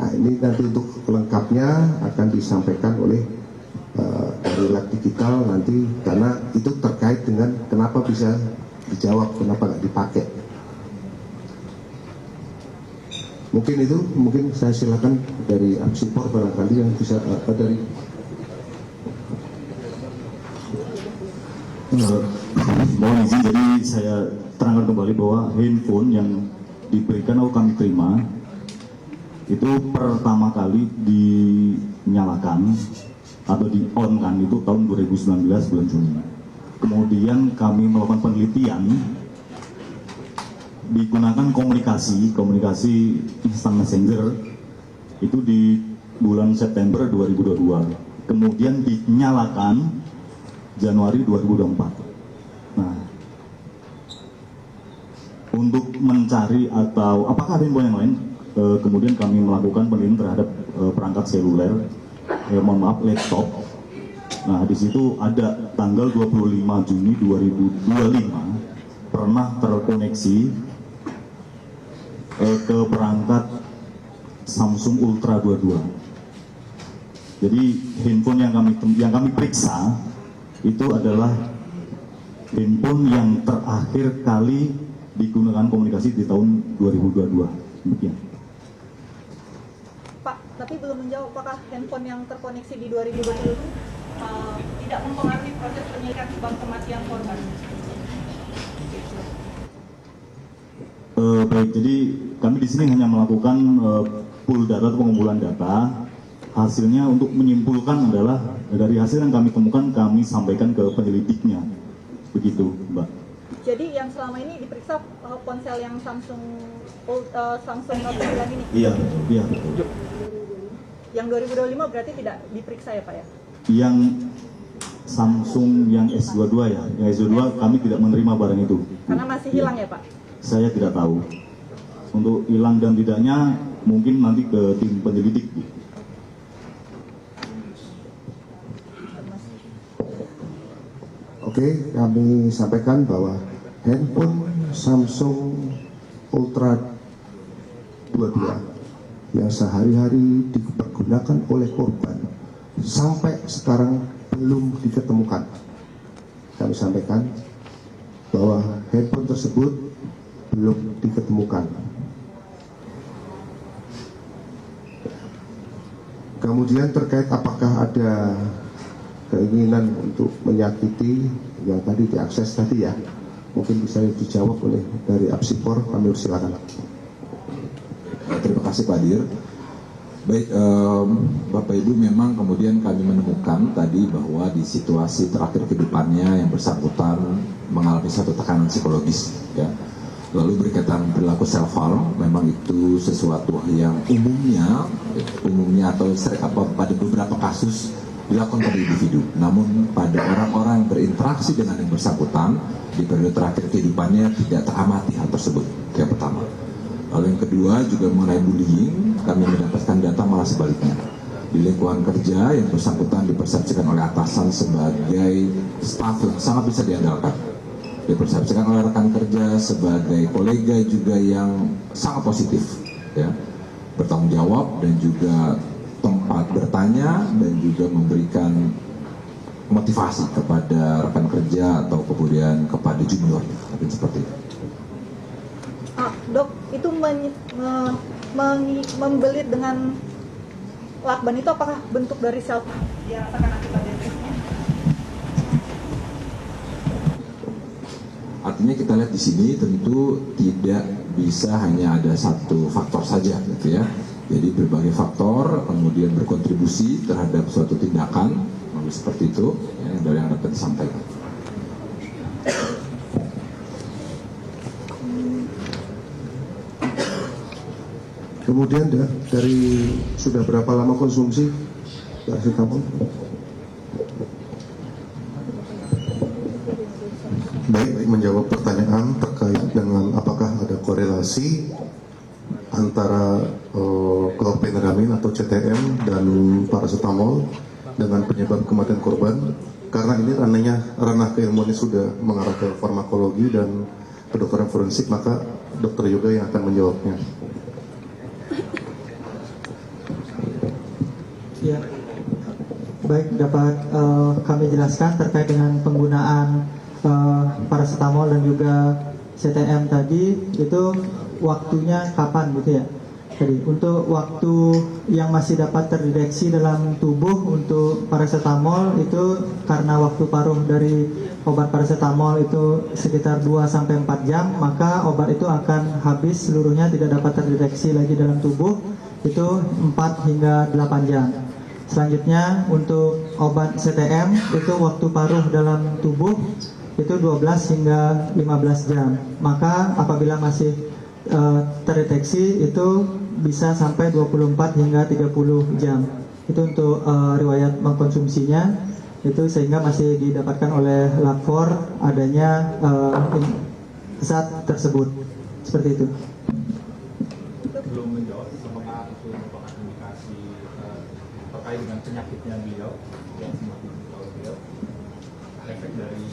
Nah, ini nanti untuk lengkapnya akan disampaikan oleh dari lab digital nanti, karena itu terkait dengan kenapa bisa dijawab kenapa nggak dipakai. Mungkin itu, mungkin saya silakan dari Apsipor barangkali yang bisa dari Mohon izin, jadi saya terangkan kembali bahwa handphone yang diberikan atau kami terima itu pertama kali dinyalakan atau di-on-kan itu tahun 2019 bulan Juni. Kemudian kami melakukan penelitian, digunakan komunikasi instant messenger itu di bulan September 2022. Kemudian dinyalakan Januari 2024. Nah, untuk mencari atau apakah ada info yang lain, kemudian kami melakukan penelitian terhadap perangkat seluler, mohon maaf laptop. Nah, di situ ada tanggal 25 Juni 2025 pernah terkoneksi ke perangkat Samsung Ultra 22. Jadi handphone yang kami periksa itu adalah handphone yang terakhir kali digunakan komunikasi di tahun 2022. Demikian. Pak, tapi belum menjawab apakah handphone yang terkoneksi di 2020 tidak mempengaruhi proses penyelidikan sebab kematian korban? Baik, jadi kami di sini hanya melakukan pool data atau pengumpulan data. Hasilnya untuk menyimpulkan adalah dari hasil yang kami temukan kami sampaikan ke penyelidiknya, begitu, Mbak. Jadi yang selama ini diperiksa ponsel yang Samsung Note 9 ini? Iya, betul. Yang 2025 berarti tidak diperiksa ya Pak ya? Yang Samsung yang S22 ya, yang S22 kami tidak menerima barang itu. Karena masih hilang ya Pak? Saya tidak tahu. Untuk hilang dan tidaknya mungkin nanti ke tim penyelidik. Oke, kami sampaikan bahwa handphone Samsung Ultra 22 yang sehari-hari dipergunakan oleh korban sampai sekarang belum diketemukan. Kami sampaikan bahwa handphone tersebut belum diketemukan. Kemudian terkait apakah ada keinginan untuk menyakiti yang tadi diakses tadi ya, mungkin bisa dijawab oleh dari Apsipor, kami persilakan. Terima kasih Pak Dir. Baik, Bapak Ibu, memang kemudian kami menemukan tadi bahwa di situasi terakhir kehidupannya yang bersangkutan mengalami satu tekanan psikologis, ya. Lalu berkaitan perilaku self harm, memang itu sesuatu yang umumnya atau pada beberapa kasus dilakukan pada individu. Namun pada orang-orang yang berinteraksi dengan yang bersangkutan di periode terakhir kehidupannya tidak teramati hal tersebut. Yang pertama. Lalu yang kedua juga mengenai bullying, kami mendapatkan data malah sebaliknya. Di lingkungan kerja yang bersangkutan dipersepsikan oleh atasan sebagai staf yang sangat bisa diandalkan. Dipersepsikan oleh rekan kerja sebagai kolega juga yang sangat positif, ya, bertanggung jawab dan juga tempat bertanya dan juga memberikan motivasi kepada rekan kerja atau kemudian kepada junior, mungkin seperti itu. Dok, itu membelit dengan lakban itu apakah bentuk dari self dirasakan akibat depresinya? Artinya kita lihat di sini tentu tidak bisa hanya ada satu faktor saja, gitu ya. Jadi berbagai faktor kemudian berkontribusi terhadap suatu tindakan seperti itu, ya, dari yang dapat disampaikan. Kemudian dari sudah berapa lama konsumsi paracetamol? Baik, menjawab pertanyaan terkait dengan apakah ada korelasi antara klorpenegamin atau CTM dan paracetamol dengan penyebab kematian korban, karena ini ranah keilmuannya sudah mengarah ke farmakologi dan kedokteran forensik, maka dokter juga yang akan menjawabnya. Ya, baik, dapat kami jelaskan terkait dengan penggunaan paracetamol dan juga CTM tadi, itu waktunya kapan gitu ya? Jadi untuk waktu yang masih dapat terdeteksi dalam tubuh untuk paracetamol itu karena waktu paruh dari obat paracetamol itu sekitar 2-4 jam, maka obat itu akan habis seluruhnya, tidak dapat terdeteksi lagi dalam tubuh itu 4 hingga 8 jam. Selanjutnya untuk obat CTM itu waktu paruh dalam tubuh itu 12 hingga 15 jam. Maka apabila masih terdeteksi itu bisa sampai 24 hingga 30 jam. Itu untuk riwayat mengkonsumsinya, itu sehingga masih didapatkan oleh lapor adanya zat tersebut. Seperti itu. Belum menjawab apakah itu merupakan indikasi terkait dengan penyakitnya beliau yang semakin tahu beliau, efek dari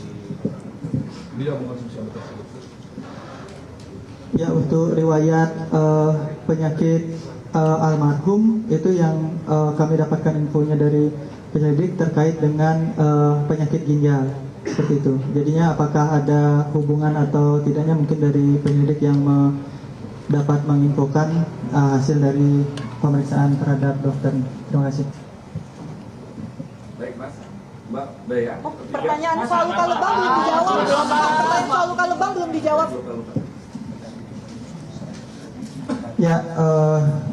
beliau mengkonsumsi obat tersebut. Ya, untuk riwayat penyakit almarhum itu yang kami dapatkan infonya dari penyelidik terkait dengan penyakit ginjal, seperti itu. Jadinya apakah ada hubungan atau tidaknya mungkin dari penyelidik yang dapat menginfokan hasil dari pemeriksaan terhadap dokter. Terima kasih. Baik, Mas. Mbak Bea. Pertanyaan soal luka lebam belum dijawab. Pertanyaan soal luka lebam belum dijawab. Ya,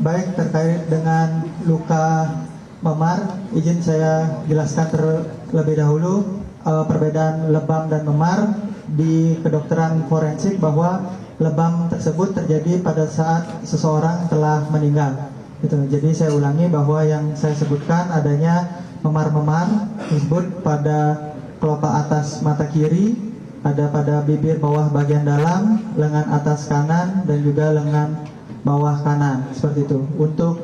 baik, terkait dengan luka memar, izin saya jelaskan terlebih dahulu perbedaan lebam dan memar di kedokteran forensik, bahwa lebam tersebut terjadi pada saat seseorang telah meninggal. Gitu. Jadi saya ulangi bahwa yang saya sebutkan adanya memar-memar tersebut pada kelopak atas mata kiri, ada pada bibir bawah bagian dalam, lengan atas kanan, dan juga lengan bawah kanan, seperti itu. Untuk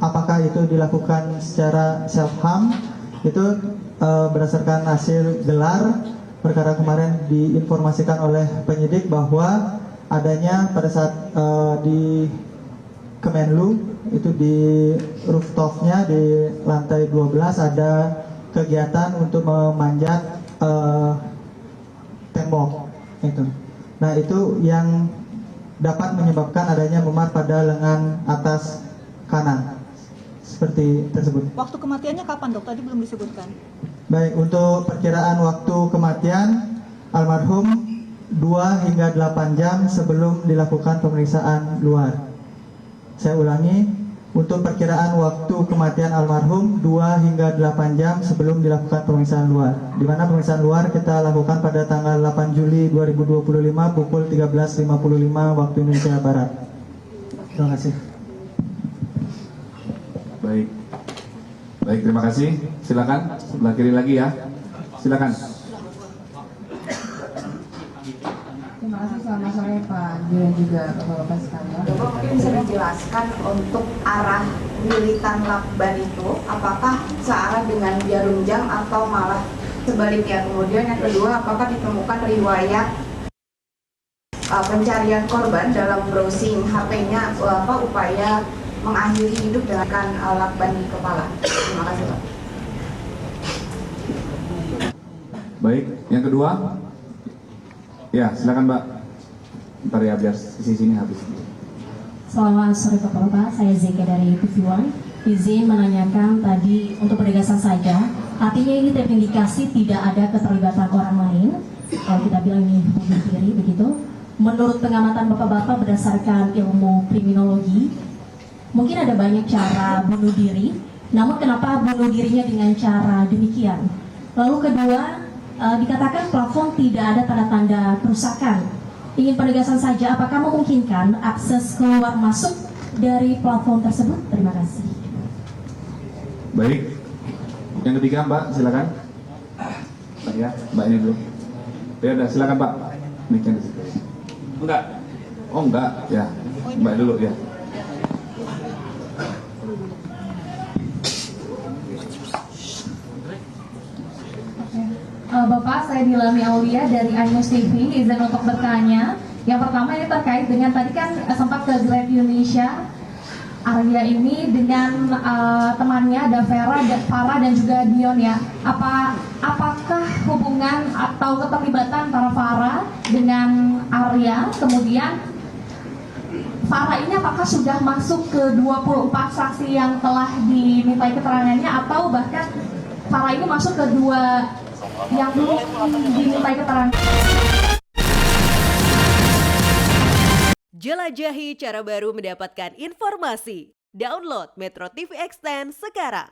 apakah itu dilakukan secara self harm, itu berdasarkan hasil gelar perkara kemarin diinformasikan oleh penyidik bahwa adanya pada saat di Kemenlu itu di rooftopnya di lantai 12 ada kegiatan untuk memanjat tembok itu. Nah, itu yang dapat menyebabkan adanya memar pada lengan atas kanan, seperti tersebut. Waktu kematiannya kapan, Dok? Tadi belum disebutkan. Baik, untuk perkiraan waktu kematian almarhum 2 hingga 8 jam sebelum dilakukan pemeriksaan luar. Saya ulangi, untuk perkiraan waktu kematian almarhum 2 hingga 8 jam sebelum dilakukan pemeriksaan luar. Di mana pemeriksaan luar kita lakukan pada tanggal 8 Juli 2025 pukul 13.55 waktu Indonesia Barat. Terima kasih. Baik. Baik, terima kasih. Silakan sebelah kiri lagi ya. Silakan. Terima kasih, selamat sore Pak dan juga Bapak-Bapak sekalian. Bapak mungkin bisa dijelaskan untuk arah lilitan lakban itu, apakah searah dengan jarum jam atau malah sebaliknya? Kemudian yang kedua, apakah ditemukan riwayat pencarian korban dalam browsing HP-nya, upaya mengakhiri hidup dengan lakban di kepala? Terima kasih Pak. Baik, yang kedua. Ya, silakan Mbak. Ntar ya biar sini habis. Selamat sore Bapak-Bapak, saya Zeki dari TV One. Izin menanyakan tadi untuk penegasan saja, artinya ini terindikasi tidak ada keterlibatan orang lain. Kalau kita bilang ini bunuh diri begitu. Menurut pengamatan Bapak-Bapak berdasarkan ilmu kriminologi, mungkin ada banyak cara bunuh diri, namun kenapa bunuh dirinya dengan cara demikian? Lalu kedua, dikatakan plafon tidak ada tanda-tanda kerusakan. Ingin penegasan saja, apakah memungkinkan akses keluar masuk dari plafon tersebut? Terima kasih. Baik. Yang ketiga Mbak, silakan. Ya, Mbak ini dulu. Ya udah, silakan Pak. Mic-nya di situ. Enggak. Oh enggak, ya. Mbak dulu ya. Bapak, saya Dilami Aulia dari iNews TV, izin untuk bertanya. Yang pertama ini terkait dengan tadi kan sempat ke Great Indonesia, Arya ini dengan temannya ada Farah dan juga Dion ya. Apakah hubungan atau keterlibatan antara Farah dengan Arya, kemudian Farah ini apakah sudah masuk ke 24 saksi yang telah dimintai keterangannya atau bahkan Farah ini masuk ke 2 yang belum dimintai keterangan? Jelajahi cara baru mendapatkan informasi. Download Metro TV Extend sekarang.